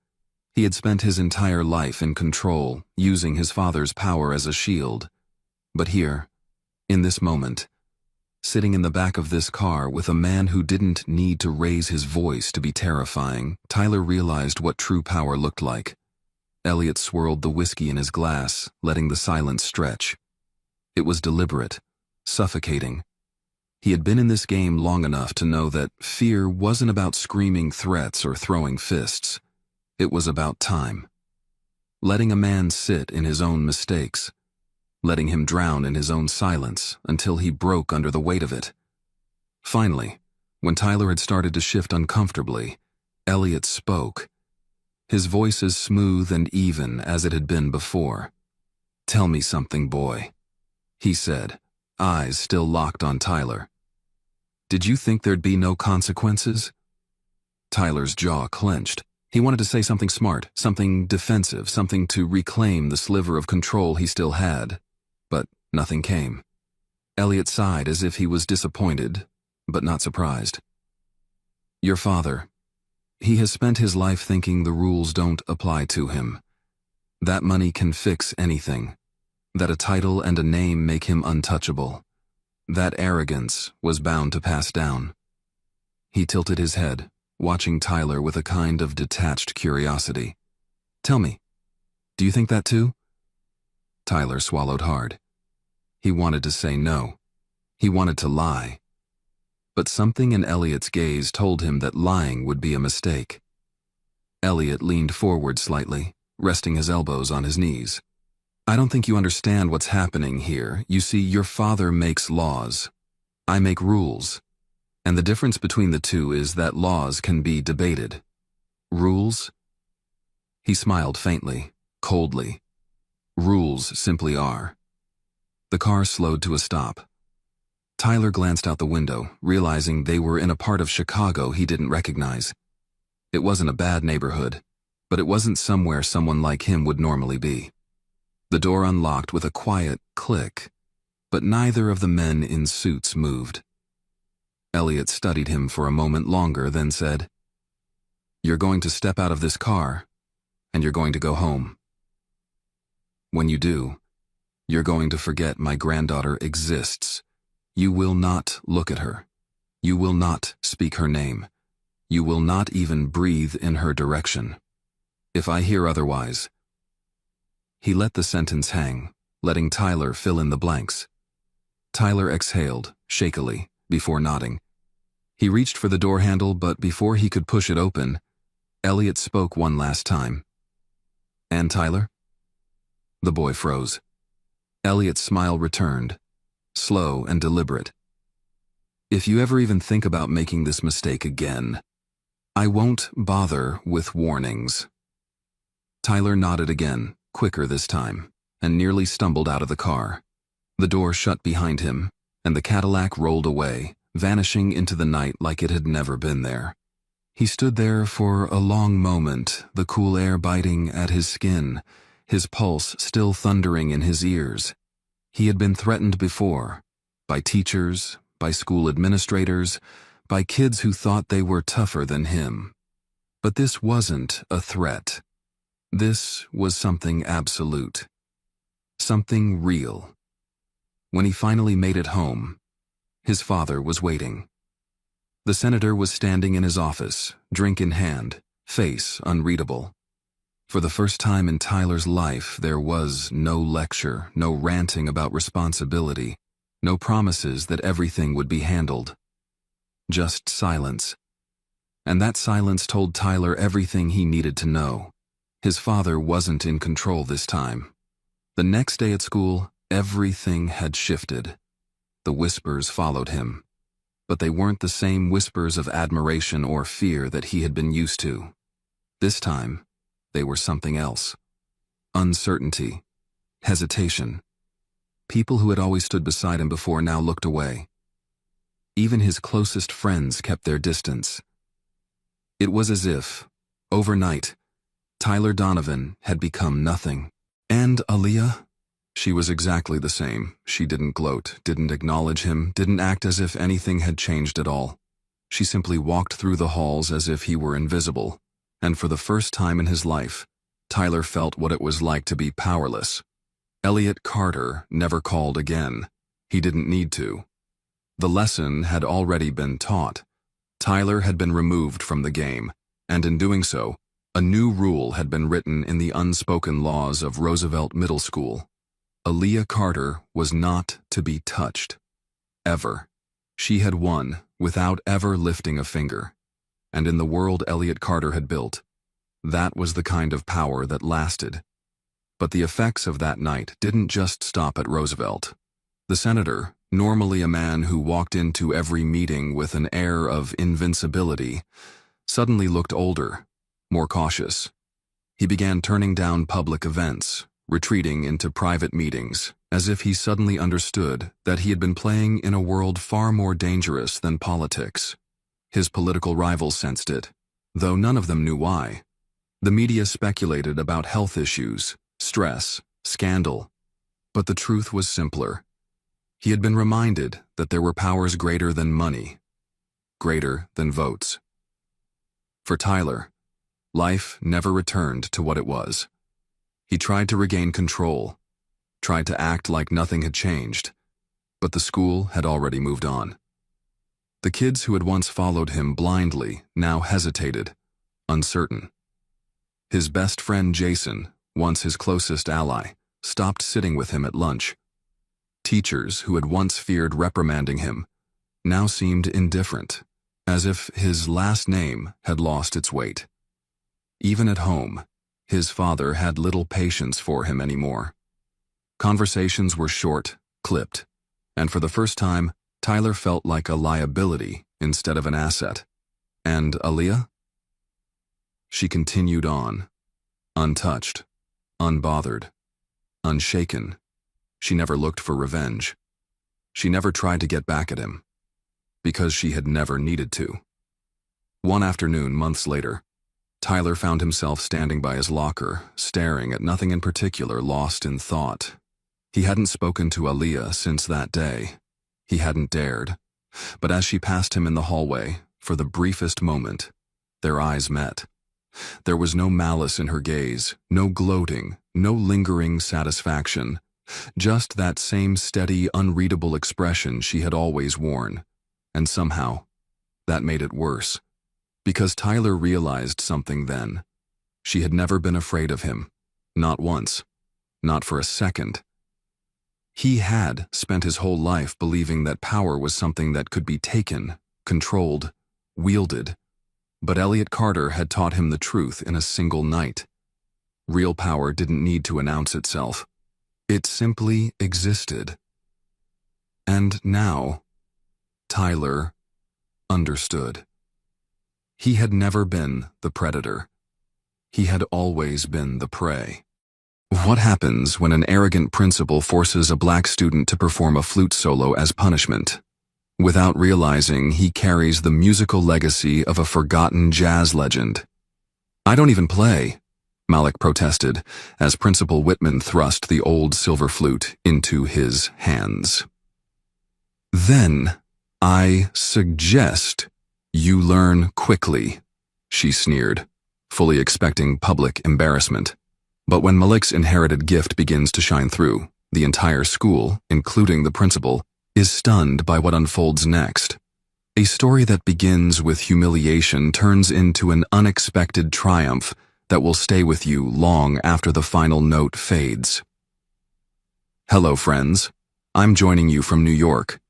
He had spent his entire life in control, using his father's power as a shield. But here, in this moment, sitting in the back of this car with a man who didn't need to raise his voice to be terrifying, Tyler realized what true power looked like. Elliot swirled the whiskey in his glass, letting the silence stretch. It was deliberate, suffocating. He had been in this game long enough to know that fear wasn't about screaming threats or throwing fists. It was about time. Letting a man sit in his own mistakes. Letting him drown in his own silence until he broke under the weight of it. Finally, when Tyler had started to shift uncomfortably, Elliot spoke. His voice as smooth and even as it had been before. "Tell me something, boy," he said, eyes still locked on Tyler. "Did you think there'd be no consequences?" Tyler's jaw clenched. He wanted to say something smart, something defensive, something to reclaim the sliver of control he still had. But nothing came. Elliot sighed as if he was disappointed, but not surprised. "Your father, he has spent his life thinking the rules don't apply to him. That money can fix anything. That a title and a name make him untouchable. That arrogance was bound to pass down." He tilted his head, watching Tyler with a kind of detached curiosity. "Tell me, do you think that too?" Tyler swallowed hard. He wanted to say no. He wanted to lie. But something in Elliot's gaze told him that lying would be a mistake. Elliot leaned forward slightly, resting his elbows on his knees. "I don't think you understand what's happening here. You see, your father makes laws. I make rules. And the difference between the two is that laws can be debated. Rules?" He smiled faintly, coldly. "Rules simply are." The car slowed to a stop. Tyler glanced out the window, realizing they were in a part of Chicago he didn't recognize. It wasn't a bad neighborhood, but it wasn't somewhere someone like him would normally be. The door unlocked with a quiet click, but neither of the men in suits moved. Elliot studied him for a moment longer, then said, "You're going to step out of this car, and you're going to go home. When you do, you're going to forget my granddaughter exists. You will not look at her. You will not speak her name. You will not even breathe in her direction. If I hear otherwise." He let the sentence hang, letting Tyler fill in the blanks. Tyler exhaled, shakily, before nodding. He reached for the door handle, but before he could push it open, Elliot spoke one last time. "And Tyler?" The boy froze. Elliot's smile returned, slow and deliberate. "If you ever even think about making this mistake again, I won't bother with warnings." Tyler nodded again, quicker this time, and nearly stumbled out of the car. The door shut behind him, and the Cadillac rolled away, vanishing into the night like it had never been there. He stood there for a long moment, the cool air biting at his skin, his pulse still thundering in his ears. He had been threatened before, by teachers, by school administrators, by kids who thought they were tougher than him. But this wasn't a threat. This was something absolute. Something real. When he finally made it home, his father was waiting. The senator was standing in his office, drink in hand, face unreadable. For the first time in Tyler's life, there was no lecture, no ranting about responsibility, no promises that everything would be handled. Just silence. And that silence told Tyler everything he needed to know. His father wasn't in control this time. The next day at school, everything had shifted. The whispers followed him, but they weren't the same whispers of admiration or fear that he had been used to. This time, they were something else. Uncertainty, hesitation. People who had always stood beside him before now looked away. Even his closest friends kept their distance. It was as if, overnight, Tyler Donovan had become nothing. And Aaliyah? She was exactly the same. She didn't gloat, didn't acknowledge him, didn't act as if anything had changed at all. She simply walked through the halls as if he were invisible. And for the first time in his life, Tyler felt what it was like to be powerless. Elliot Carter never called again. He didn't need to. The lesson had already been taught. Tyler had been removed from the game, and in doing so, a new rule had been written in the unspoken laws of Roosevelt Middle School. Aaliyah Carter was not to be touched. Ever. She had won without ever lifting a finger. And in the world Elliot Carter had built, that was the kind of power that lasted. But the effects of that night didn't just stop at Roosevelt. The senator, normally a man who walked into every meeting with an air of invincibility, suddenly looked older, more cautious. He began turning down public events, retreating into private meetings, as if he suddenly understood that he had been playing in a world far more dangerous than politics. His political rivals sensed it, though none of them knew why. The media speculated about health issues, stress, scandal. But the truth was simpler. He had been reminded that there were powers greater than money, greater than votes. For Tyler, life never returned to what it was. He tried to regain control, tried to act like nothing had changed, but the school had already moved on. The kids who had once followed him blindly now hesitated, uncertain. His best friend Jason, once his closest ally, stopped sitting with him at lunch. Teachers who had once feared reprimanding him now seemed indifferent, as if his last name had lost its weight. Even at home, his father had little patience for him anymore. Conversations were short, clipped, and for the first time, Tyler felt like a liability instead of an asset. And Aaliyah? She continued on, untouched, unbothered, unshaken. She never looked for revenge. She never tried to get back at him, because she had never needed to. One afternoon, months later, Tyler found himself standing by his locker, staring at nothing in particular, lost in thought. He hadn't spoken to Aaliyah since that day. He hadn't dared. But as she passed him in the hallway, for the briefest moment, their eyes met. There was no malice in her gaze, no gloating, no lingering satisfaction, just that same steady, unreadable expression she had always worn. And somehow, that made it worse. Because Tyler realized something then. She had never been afraid of him. Not once. Not for a second. He had spent his whole life believing that power was something that could be taken, controlled, wielded. But Elliot Carter had taught him the truth in a single night. Real power didn't need to announce itself. It simply existed. And now, Tyler understood. He had never been the predator. He had always been the prey. What happens when an arrogant principal forces a black student to perform a flute solo as punishment? Without realizing, he carries the musical legacy of a forgotten jazz legend. "I don't even play," Malik protested as Principal Whitman thrust the old silver flute into his hands. "Then, I suggest you learn quickly," she sneered, fully expecting public embarrassment. But when Malik's inherited gift begins to shine through, the entire school, including the principal, is stunned by what unfolds next. A story that begins with humiliation turns into an unexpected triumph that will stay with you long after the final note fades. Hello, friends. I'm joining you from New York.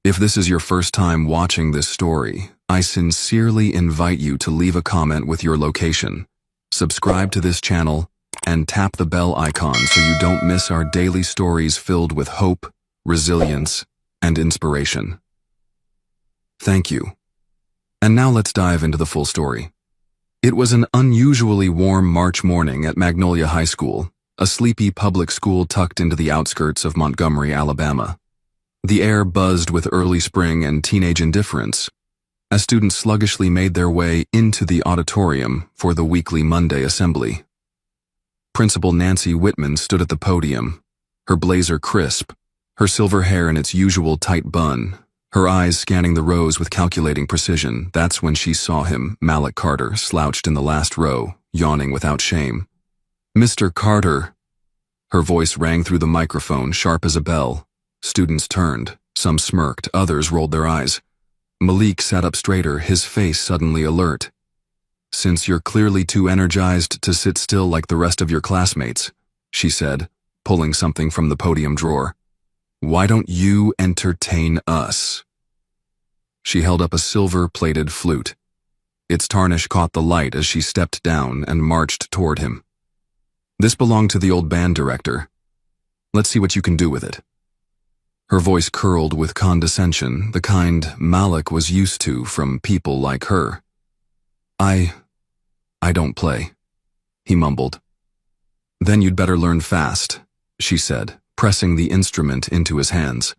If this is your first time watching this story, I sincerely invite you to leave a comment with your location, subscribe to this channel, and tap the bell icon so you don't miss our daily stories filled with hope, resilience, and inspiration. Thank you. And now let's dive into the full story. It was an unusually warm March morning at Magnolia High School, a sleepy public school tucked into the outskirts of Montgomery, Alabama. The air buzzed with early spring and teenage indifference as students sluggishly made their way into the auditorium for the weekly Monday assembly. Principal Nancy Whitman stood at the podium, her blazer crisp, her silver hair in its usual tight bun, her eyes scanning the rows with calculating precision. That's when she saw him, Malik Carter, slouched in the last row, yawning without shame. "Mr. Carter." Her voice rang through the microphone, sharp as a bell. Students turned, some smirked, others rolled their eyes. Malik sat up straighter, his face suddenly alert. "Since you're clearly too energized to sit still like the rest of your classmates," she said, pulling something from the podium drawer, "why don't you entertain us?" She held up a silver-plated flute. Its tarnish caught the light as she stepped down and marched toward him. "This belonged to the old band director. Let's see what you can do with it." Her voice curled with condescension, the kind Malik was used to from people like her. I don't play," he mumbled. "Then you'd better learn fast," she said, pressing the instrument into his hands.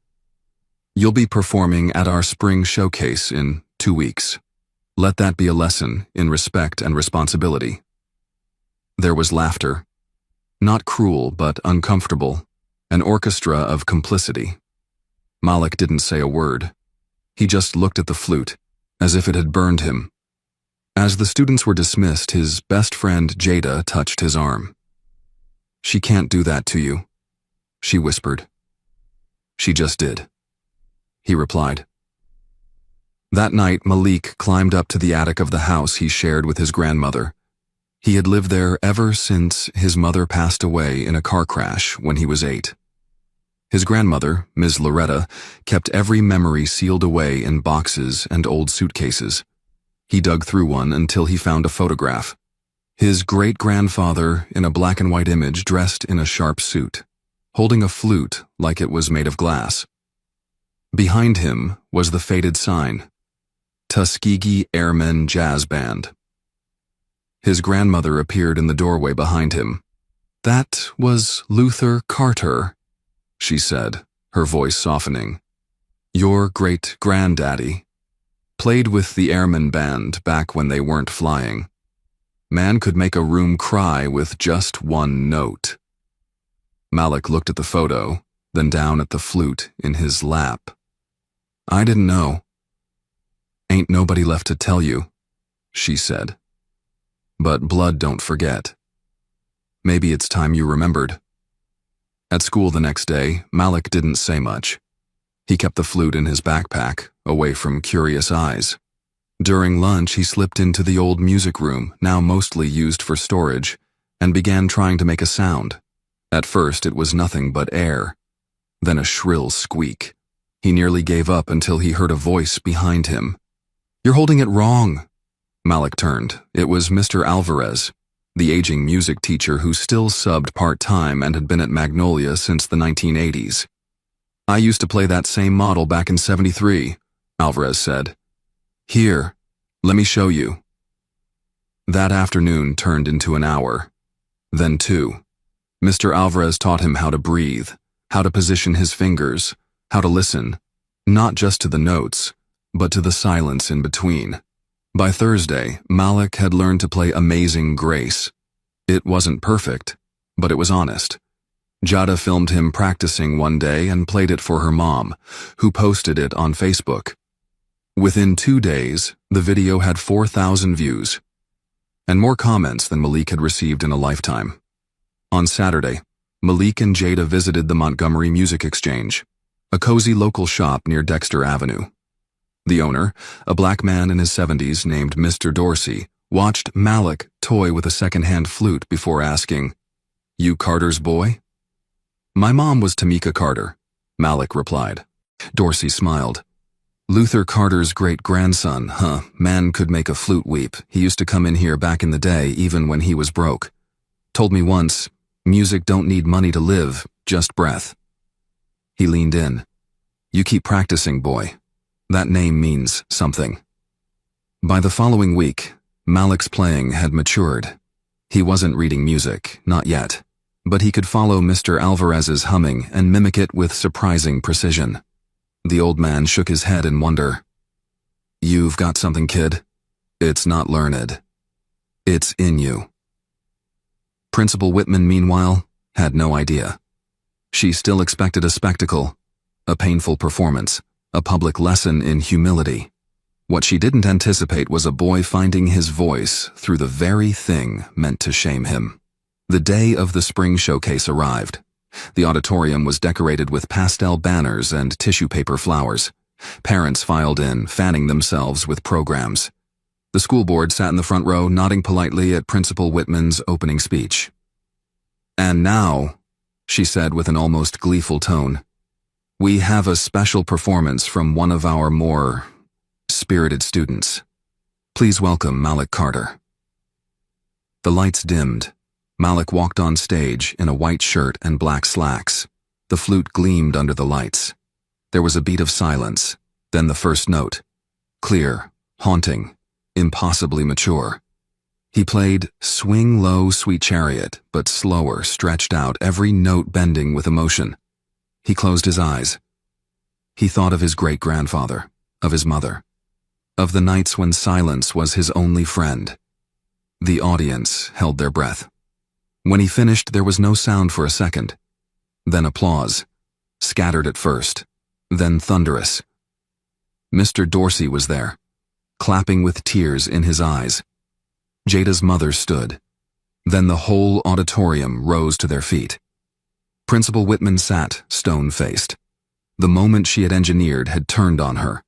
"You'll be performing at our spring showcase in 2 weeks. Let that be a lesson in respect and responsibility." There was laughter. Not cruel, but uncomfortable. An orchestra of complicity. Malik didn't say a word. He just looked at the flute, as if it had burned him. As the students were dismissed, his best friend Jada touched his arm. "She can't do that to you," she whispered. "She just did," he replied. That night, Malik climbed up to the attic of the house he shared with his grandmother. He had lived there ever since his mother passed away in a car crash when he was 8. His grandmother, Ms. Loretta, kept every memory sealed away in boxes and old suitcases. He dug through one until he found a photograph. His great-grandfather in a black-and-white image dressed in a sharp suit, holding a flute like it was made of glass. Behind him was the faded sign, Tuskegee Airmen Jazz Band. His grandmother appeared in the doorway behind him. "That was Luther Carter," she said, her voice softening. "Your great-granddaddy. Played with the Airman Band back when they weren't flying. Man could make a room cry with just one note." Malik looked at the photo, then down at the flute in his lap. "I didn't know." "Ain't nobody left to tell you," she said. "But blood don't forget. Maybe it's time you remembered." At school the next day, Malik didn't say much. He kept the flute in his backpack, away from curious eyes. During lunch, he slipped into the old music room, now mostly used for storage, and began trying to make a sound. At first, it was nothing but air, then a shrill squeak. He nearly gave up until he heard a voice behind him. "You're holding it wrong." Malik turned. It was Mr. Alvarez, the aging music teacher who still subbed part-time and had been at Magnolia since the 1980s. "I used to play that same model back in '73, Alvarez said. "Here, let me show you." That afternoon turned into an hour, then 2. Mr. Alvarez taught him how to breathe, how to position his fingers, how to listen, not just to the notes, but to the silence in between. By Thursday, Malik had learned to play Amazing Grace. It wasn't perfect, but it was honest. Jada filmed him practicing one day and played it for her mom, who posted it on Facebook. Within 2 days, the video had 4,000 views, and more comments than Malik had received in a lifetime. On Saturday, Malik and Jada visited the Montgomery Music Exchange, a cozy local shop near Dexter Avenue. The owner, a black man in his 70s named Mr. Dorsey, watched Malik toy with a second-hand flute before asking, "You Carter's boy?" "My mom was Tamika Carter," Malik replied. Dorsey smiled. "Luther Carter's great-grandson, huh? Man could make a flute weep. He used to come in here back in the day, even when he was broke. Told me once, music don't need money to live, just breath." He leaned in. "You keep practicing, boy. That name means something." By the following week, Malik's playing had matured. He wasn't reading music, not yet, but he could follow Mr. Alvarez's humming and mimic it with surprising precision. The old man shook his head in wonder. "You've got something, kid. It's not learned. It's in you." Principal Whitman, meanwhile, had no idea. She still expected a spectacle, a painful performance, a public lesson in humility. What she didn't anticipate was a boy finding his voice through the very thing meant to shame him. The day of the spring showcase arrived. The auditorium was decorated with pastel banners and tissue paper flowers. Parents filed in, fanning themselves with programs. The school board sat in the front row, nodding politely at Principal Whitman's opening speech. "And now," she said with an almost gleeful tone, "we have a special performance from one of our more spirited students. Please welcome Malik Carter." The lights dimmed. Malik walked on stage in a white shirt and black slacks. The flute gleamed under the lights. There was a beat of silence, then the first note. Clear, haunting, impossibly mature. He played "Swing Low, Sweet Chariot," but slower, stretched out, every note bending with emotion. He closed his eyes. He thought of his great-grandfather, of his mother, of the nights when silence was his only friend. The audience held their breath. When he finished, there was no sound for a second. Then applause, scattered at first, then thunderous. Mr. Dorsey was there, clapping with tears in his eyes. Jada's mother stood. Then the whole auditorium rose to their feet. Principal Whitman sat, stone-faced. The moment she had engineered had turned on her.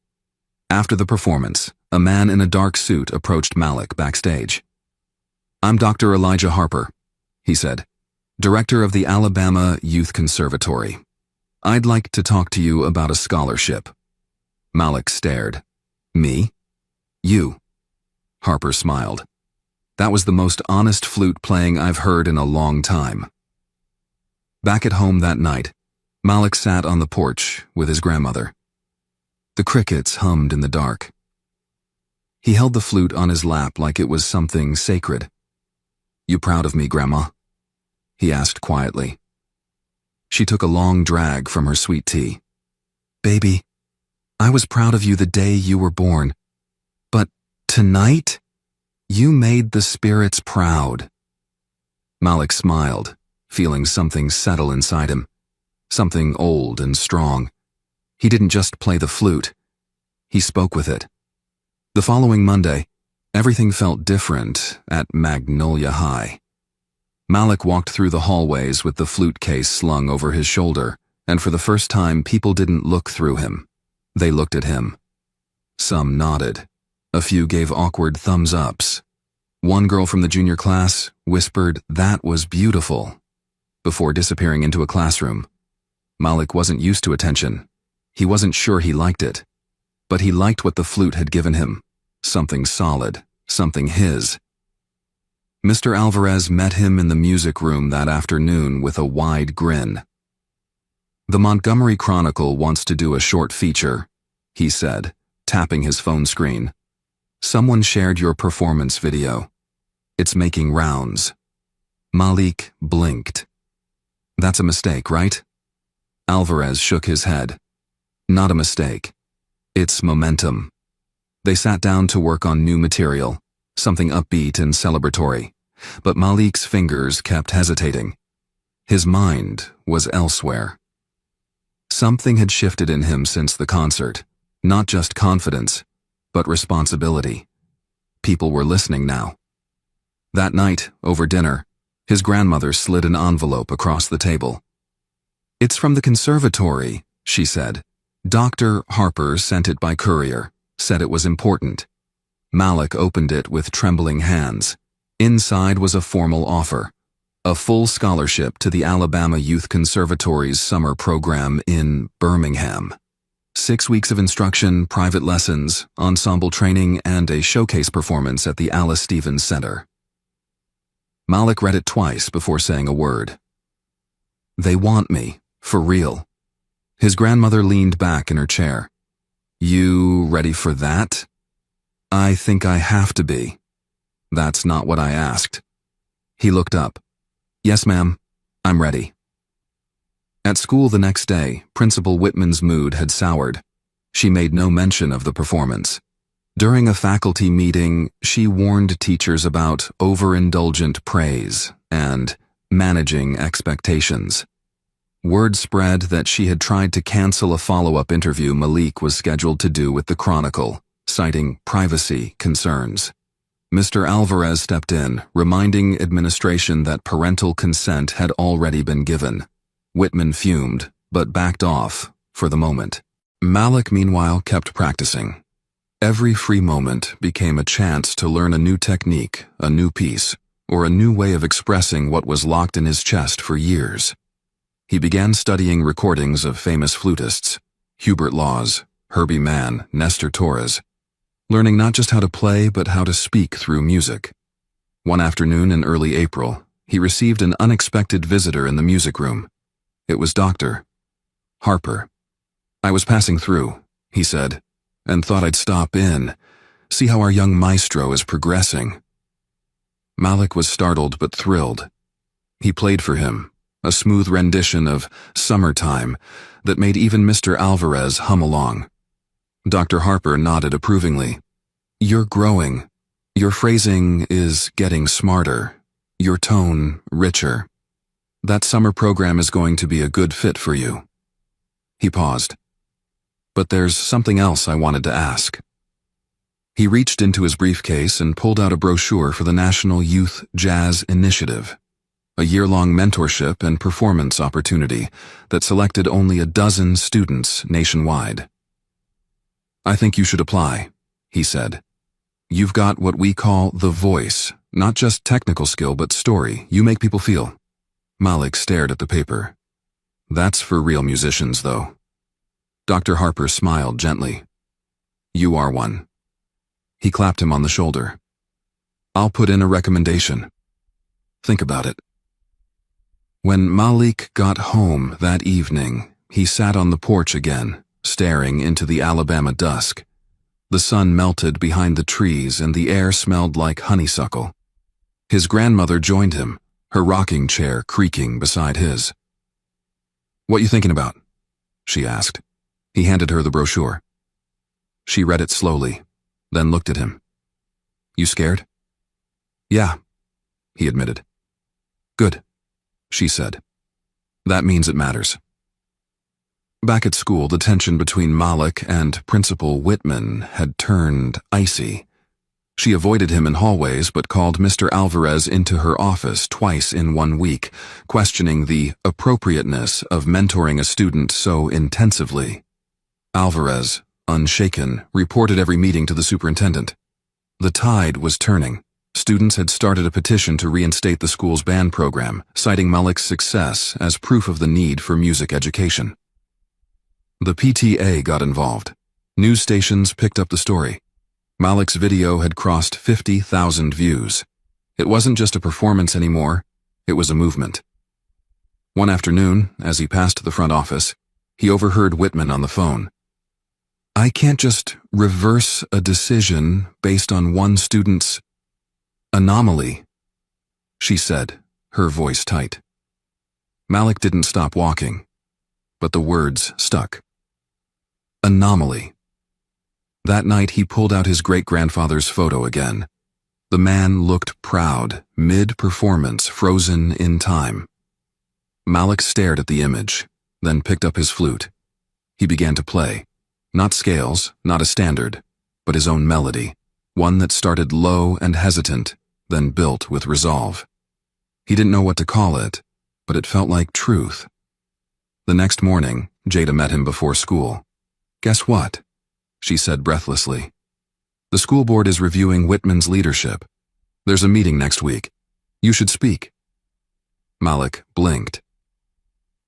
After the performance, a man in a dark suit approached Malik backstage. "I'm Dr. Elijah Harper," he said, "director of the Alabama Youth Conservatory. I'd like to talk to you about a scholarship." Malik stared. "Me? You?" Harper smiled. That was the most honest flute playing I've heard in a long time. Back at home that night, Malik sat on the porch with his grandmother. The crickets hummed in the dark. He held the flute on his lap like it was something sacred. "You proud of me, Grandma?" he asked quietly. She took a long drag from her sweet tea. "Baby, I was proud of you the day you were born. But tonight, you made the spirits proud." Malik smiled, feeling something settle inside him, something old and strong. He didn't just play the flute, he spoke with it. The following Monday, everything felt different at Magnolia High. Malik walked through the hallways with the flute case slung over his shoulder, and for the first time people didn't look through him. They looked at him. Some nodded. A few gave awkward thumbs-ups. One girl from the junior class whispered, "That was beautiful," before disappearing into a classroom. Malik wasn't used to attention. He wasn't sure he liked it. But he liked what the flute had given him. Something solid, something his. Mr. Alvarez met him in the music room that afternoon with a wide grin. "The Montgomery Chronicle wants to do a short feature," he said, tapping his phone screen. "Someone shared your performance video. It's making rounds." Malik blinked. "That's a mistake, right?" Alvarez shook his head. "Not a mistake. It's momentum." They sat down to work on new material, something upbeat and celebratory, but Malik's fingers kept hesitating. His mind was elsewhere. Something had shifted in him since the concert, not just confidence, but responsibility. People were listening now. That night, over dinner, his grandmother slid an envelope across the table. "It's from the conservatory," she said. "Dr. Harper sent it by courier, said it was important." Malik opened it with trembling hands. Inside was a formal offer. A full scholarship to the Alabama Youth Conservatory's summer program in Birmingham. 6 weeks of instruction, private lessons, ensemble training, and a showcase performance at the Alice Stevens Center. Malik read it twice before saying a word. "They want me, for real." His grandmother leaned back in her chair. "You ready for that?" "I think I have to be." "That's not what I asked." He looked up. "Yes, ma'am, I'm ready." At school the next day, Principal Whitman's mood had soured. She made no mention of the performance. During a faculty meeting, she warned teachers about overindulgent praise and managing expectations. Word spread that she had tried to cancel a follow-up interview Malik was scheduled to do with the Chronicle, citing privacy concerns. Mr. Alvarez stepped in, reminding administration that parental consent had already been given. Whitman fumed, but backed off, for the moment. Malik, meanwhile, kept practicing. Every free moment became a chance to learn a new technique, a new piece, or a new way of expressing what was locked in his chest for years. He began studying recordings of famous flutists, Hubert Laws, Herbie Mann, Nestor Torres, learning not just how to play but how to speak through music. One afternoon in early April, he received an unexpected visitor in the music room. It was Dr. Harper. "I was passing through," he said, "and thought I'd stop in, see how our young maestro is progressing." Malik was startled but thrilled. He played for him, a smooth rendition of Summertime that made even Mr. Alvarez hum along. Dr. Harper nodded approvingly. "You're growing. Your phrasing is getting smarter, your tone richer. That summer program is going to be a good fit for you." He paused. "But there's something else I wanted to ask." He reached into his briefcase and pulled out a brochure for the National Youth Jazz Initiative, a year-long mentorship and performance opportunity that selected only a dozen students nationwide. "I think you should apply," he said. "You've got what we call the voice, not just technical skill but story. You make people feel." Malik stared at the paper. "That's for real musicians, though." Dr. Harper smiled gently. "You are one." He clapped him on the shoulder. "I'll put in a recommendation. Think about it." When Malik got home that evening, he sat on the porch again, staring into the Alabama dusk. The sun melted behind the trees and the air smelled like honeysuckle. His grandmother joined him, her rocking chair creaking beside his. "What you thinking about?" she asked. He handed her the brochure. She read it slowly, then looked at him. "You scared?" "Yeah," he admitted. "Good," she said. "That means it matters." Back at school, the tension between Malik and Principal Whitman had turned icy. She avoided him in hallways but called Mr. Alvarez into her office twice in 1 week, questioning the appropriateness of mentoring a student so intensively. Alvarez, unshaken, reported every meeting to the superintendent. The tide was turning. Students had started a petition to reinstate the school's band program, citing Malik's success as proof of the need for music education. The PTA got involved. News stations picked up the story. Malik's video had crossed 50,000 views. It wasn't just a performance anymore, it was a movement. One afternoon, as he passed the front office, he overheard Whitman on the phone. "I can't just reverse a decision based on one student's anomaly," she said, her voice tight. Malik didn't stop walking, but the words stuck. Anomaly. That night he pulled out his great-grandfather's photo again. The man looked proud, mid-performance, frozen in time. Malik stared at the image, then picked up his flute. He began to play. Not scales, not a standard, but his own melody, one that started low and hesitant, then built with resolve. He didn't know what to call it, but it felt like truth. The next morning, Jada met him before school. "Guess what?" she said breathlessly. "The school board is reviewing Whitman's leadership. There's a meeting next week. You should speak." Malik blinked.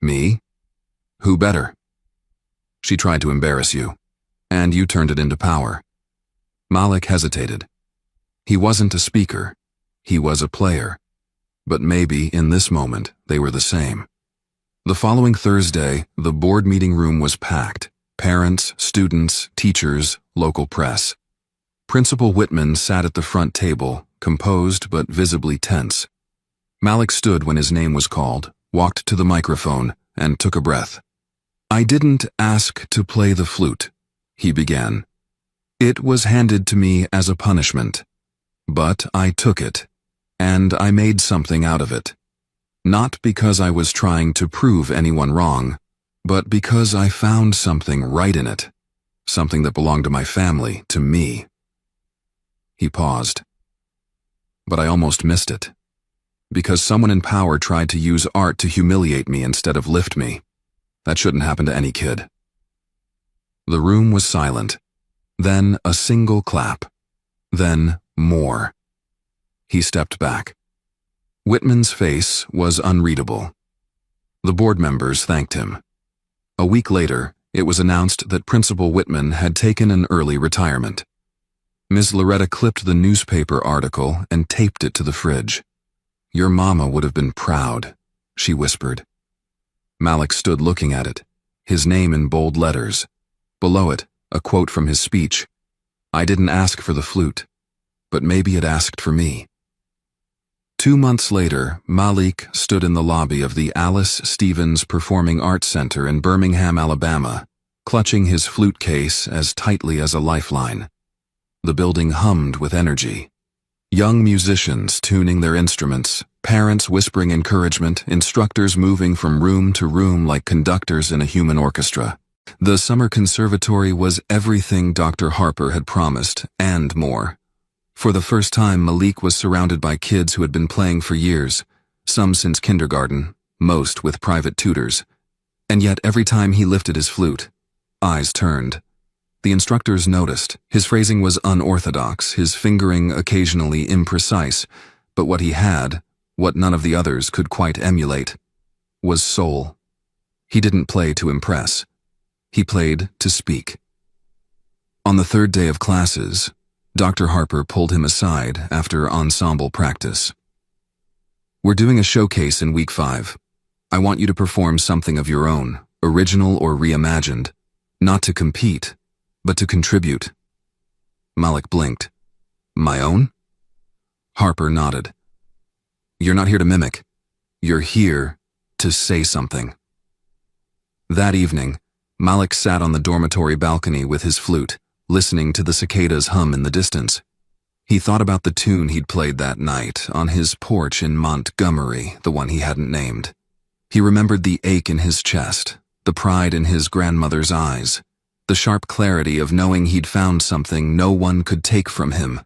"Me? Who better?" "She tried to embarrass you, and you turned it into power." Malik hesitated. He wasn't a speaker. He was a player. But maybe, in this moment, they were the same. The following Thursday, the board meeting room was packed. Parents, students, teachers, local press. Principal Whitman sat at the front table, composed but visibly tense. Malik stood when his name was called, walked to the microphone, and took a breath. "I didn't ask to play the flute," he began. "It was handed to me as a punishment. But I took it, and I made something out of it. Not because I was trying to prove anyone wrong, but because I found something right in it, something that belonged to my family, to me." He paused. "But I almost missed it. Because someone in power tried to use art to humiliate me instead of lift me. That shouldn't happen to any kid." The room was silent. Then a single clap. Then more. He stepped back. Whitman's face was unreadable. The board members thanked him. A week later, it was announced that Principal Whitman had taken an early retirement. Ms. Loretta clipped the newspaper article and taped it to the fridge. "Your mama would have been proud," she whispered. Malik stood looking at it, his name in bold letters. Below it, a quote from his speech. "I didn't ask for the flute, but maybe it asked for me." 2 months later, Malik stood in the lobby of the Alice Stevens Performing Arts Center in Birmingham, Alabama, clutching his flute case as tightly as a lifeline. The building hummed with energy. Young musicians tuning their instruments, parents whispering encouragement, instructors moving from room to room like conductors in a human orchestra. The summer conservatory was everything Dr. Harper had promised, and more. For the first time, Malik was surrounded by kids who had been playing for years, some since kindergarten, most with private tutors. And yet every time he lifted his flute, eyes turned. The instructors noticed. His phrasing was unorthodox, his fingering occasionally imprecise, but what he had, what none of the others could quite emulate, was soul. He didn't play to impress. He played to speak. On the third day of classes, Dr. Harper pulled him aside after ensemble practice. "We're doing a showcase in week 5. I want you to perform something of your own, original or reimagined, not to compete, but to contribute." Malik blinked. "My own?" Harper nodded. "You're not here to mimic. You're here to say something." That evening, Malik sat on the dormitory balcony with his flute, listening to the cicadas hum in the distance. He thought about the tune he'd played that night on his porch in Montgomery, the one he hadn't named. He remembered the ache in his chest, the pride in his grandmother's eyes, the sharp clarity of knowing he'd found something no one could take from him.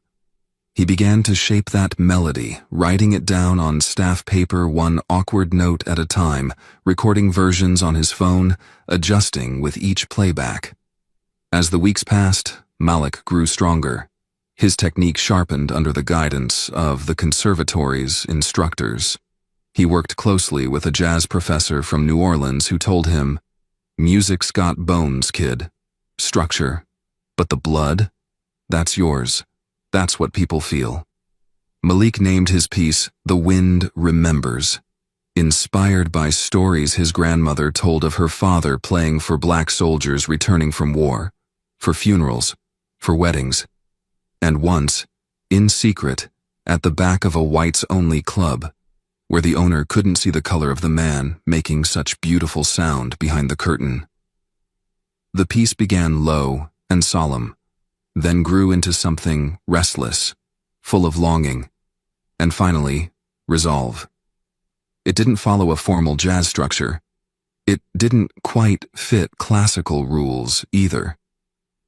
He began to shape that melody, writing it down on staff paper one awkward note at a time, recording versions on his phone, adjusting with each playback. As the weeks passed, Malik grew stronger. His technique sharpened under the guidance of the conservatory's instructors. He worked closely with a jazz professor from New Orleans who told him, "Music's got bones, kid. Structure. But the blood? That's yours. That's what people feel." Malik named his piece "The Wind Remembers," inspired by stories his grandmother told of her father playing for black soldiers returning from war, for funerals, for weddings, and once, in secret, at the back of a whites-only club, where the owner couldn't see the color of the man making such beautiful sound behind the curtain. The piece began low and solemn, then grew into something restless, full of longing, and finally, resolve. It didn't follow a formal jazz structure. It didn't quite fit classical rules either.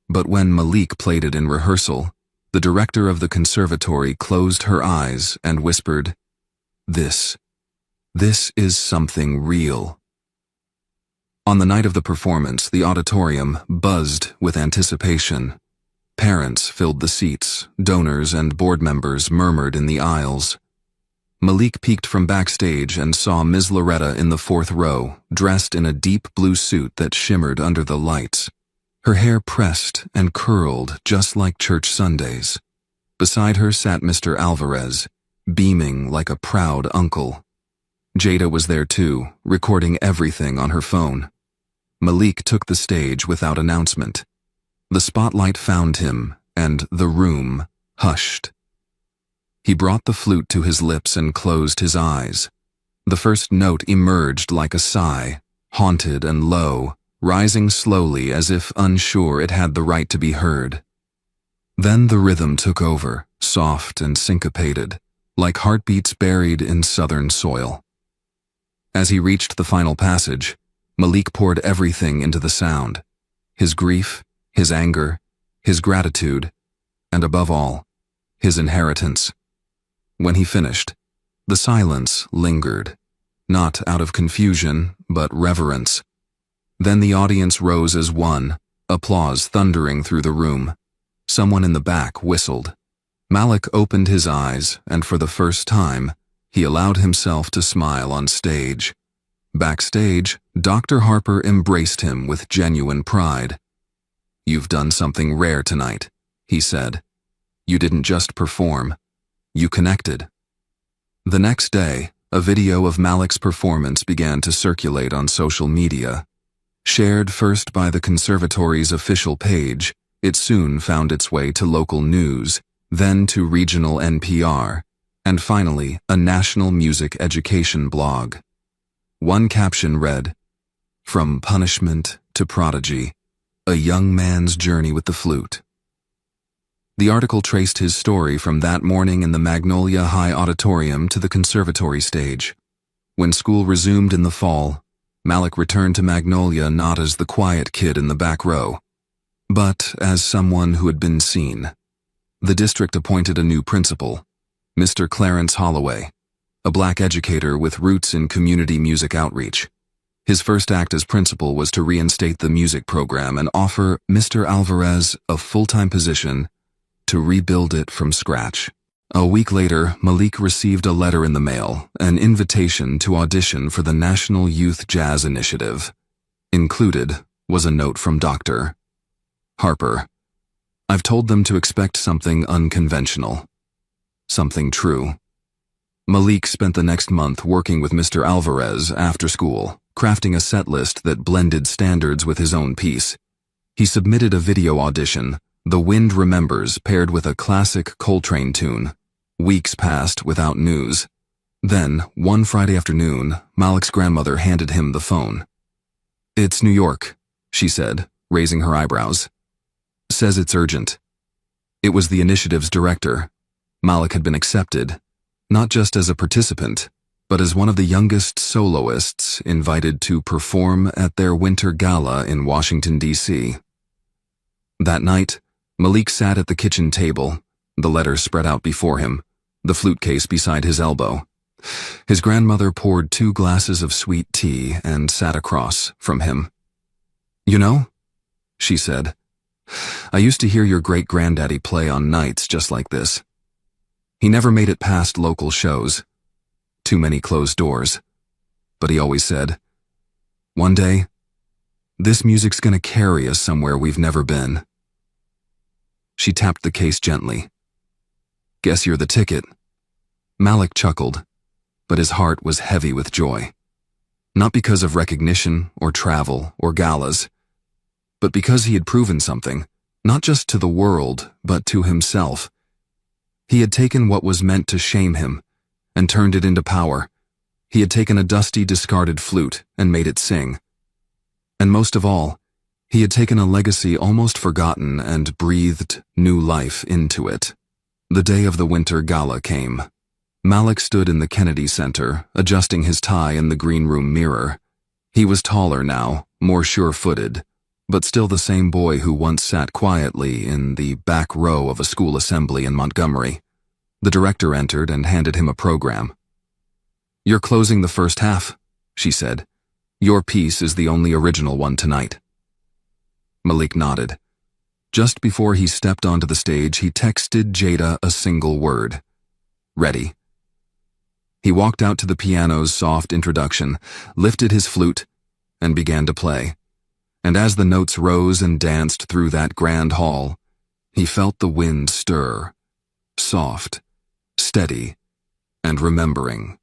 But when Malik played it in rehearsal, the director of the conservatory closed her eyes and whispered, This is something real." On the night of the performance, the auditorium buzzed with anticipation. Parents filled the seats, donors and board members murmured in the aisles. Malik peeked from backstage and saw Ms. Loretta in the 4th row, dressed in a deep blue suit that shimmered under the lights. Her hair pressed and curled just like church Sundays. Beside her sat Mr. Alvarez, beaming like a proud uncle. Jada was there too, recording everything on her phone. Malik took the stage without announcement. The spotlight found him, and the room hushed. He brought the flute to his lips and closed his eyes. The first note emerged like a sigh, haunted and low, rising slowly as if unsure it had the right to be heard. Then the rhythm took over, soft and syncopated, like heartbeats buried in southern soil. As he reached the final passage, Malik poured everything into the sound. His grief, his anger, his gratitude, and above all, his inheritance. When he finished, the silence lingered, not out of confusion, but reverence. Then the audience rose as one, applause thundering through the room. Someone in the back whistled. Malik opened his eyes, and for the first time, he allowed himself to smile on stage. Backstage, Dr. Harper embraced him with genuine pride. "You've done something rare tonight," he said. "You didn't just perform. You connected." The next day, a video of Malik's performance began to circulate on social media. Shared first by the conservatory's official page, it soon found its way to local news, then to regional NPR, and finally a national music education blog. One caption read, "From punishment to prodigy, a young man's journey with the flute." The article traced his story from that morning in the Magnolia High Auditorium to the conservatory stage. When school resumed in the fall, Malik returned to Magnolia not as the quiet kid in the back row, but as someone who had been seen. The district appointed a new principal, Mr. Clarence Holloway, a black educator with roots in community music outreach. His first act as principal was to reinstate the music program and offer Mr. Alvarez a full-time position to rebuild it from scratch. A week later, Malik received a letter in the mail, an invitation to audition for the National Youth Jazz Initiative. Included was a note from Dr. Harper. I've told them to expect something unconventional. Something true. Malik spent the next month working with Mr. Alvarez after school, crafting a set list that blended standards with his own piece. He submitted a video audition, The Wind Remembers, paired with a classic Coltrane tune. Weeks passed without news. Then, one Friday afternoon, Malik's grandmother handed him the phone. "It's New York," she said, raising her eyebrows. "Says it's urgent." It was the initiative's director. Malik had been accepted, not just as a participant, but as one of the youngest soloists invited to perform at their winter gala in Washington, D.C. That night, Malik sat at the kitchen table, the letter spread out before him, the flute case beside his elbow. His grandmother poured 2 glasses of sweet tea and sat across from him. "You know," she said, "I used to hear your great-granddaddy play on nights just like this. He never made it past local shows. Too many closed doors. But he always said, 'One day, this music's gonna carry us somewhere we've never been.'" She tapped the case gently. "Guess you're the ticket." Malik chuckled, but his heart was heavy with joy. Not because of recognition or travel or galas, but because he had proven something, not just to the world, but to himself. He had taken what was meant to shame him and turned it into power. He had taken a dusty, discarded flute and made it sing. And most of all, he had taken a legacy almost forgotten and breathed new life into it. The day of the winter gala came. Malik stood in the Kennedy Center, adjusting his tie in the green room mirror. He was taller now, more sure-footed, but still the same boy who once sat quietly in the back row of a school assembly in Montgomery. The director entered and handed him a program. "You're closing the first half," she said. "Your piece is the only original one tonight." Malik nodded. Just before he stepped onto the stage, he texted Jada a single word: "Ready." He walked out to the piano's soft introduction, lifted his flute, and began to play. And as the notes rose and danced through that grand hall, he felt the wind stir, soft, steady, and remembering.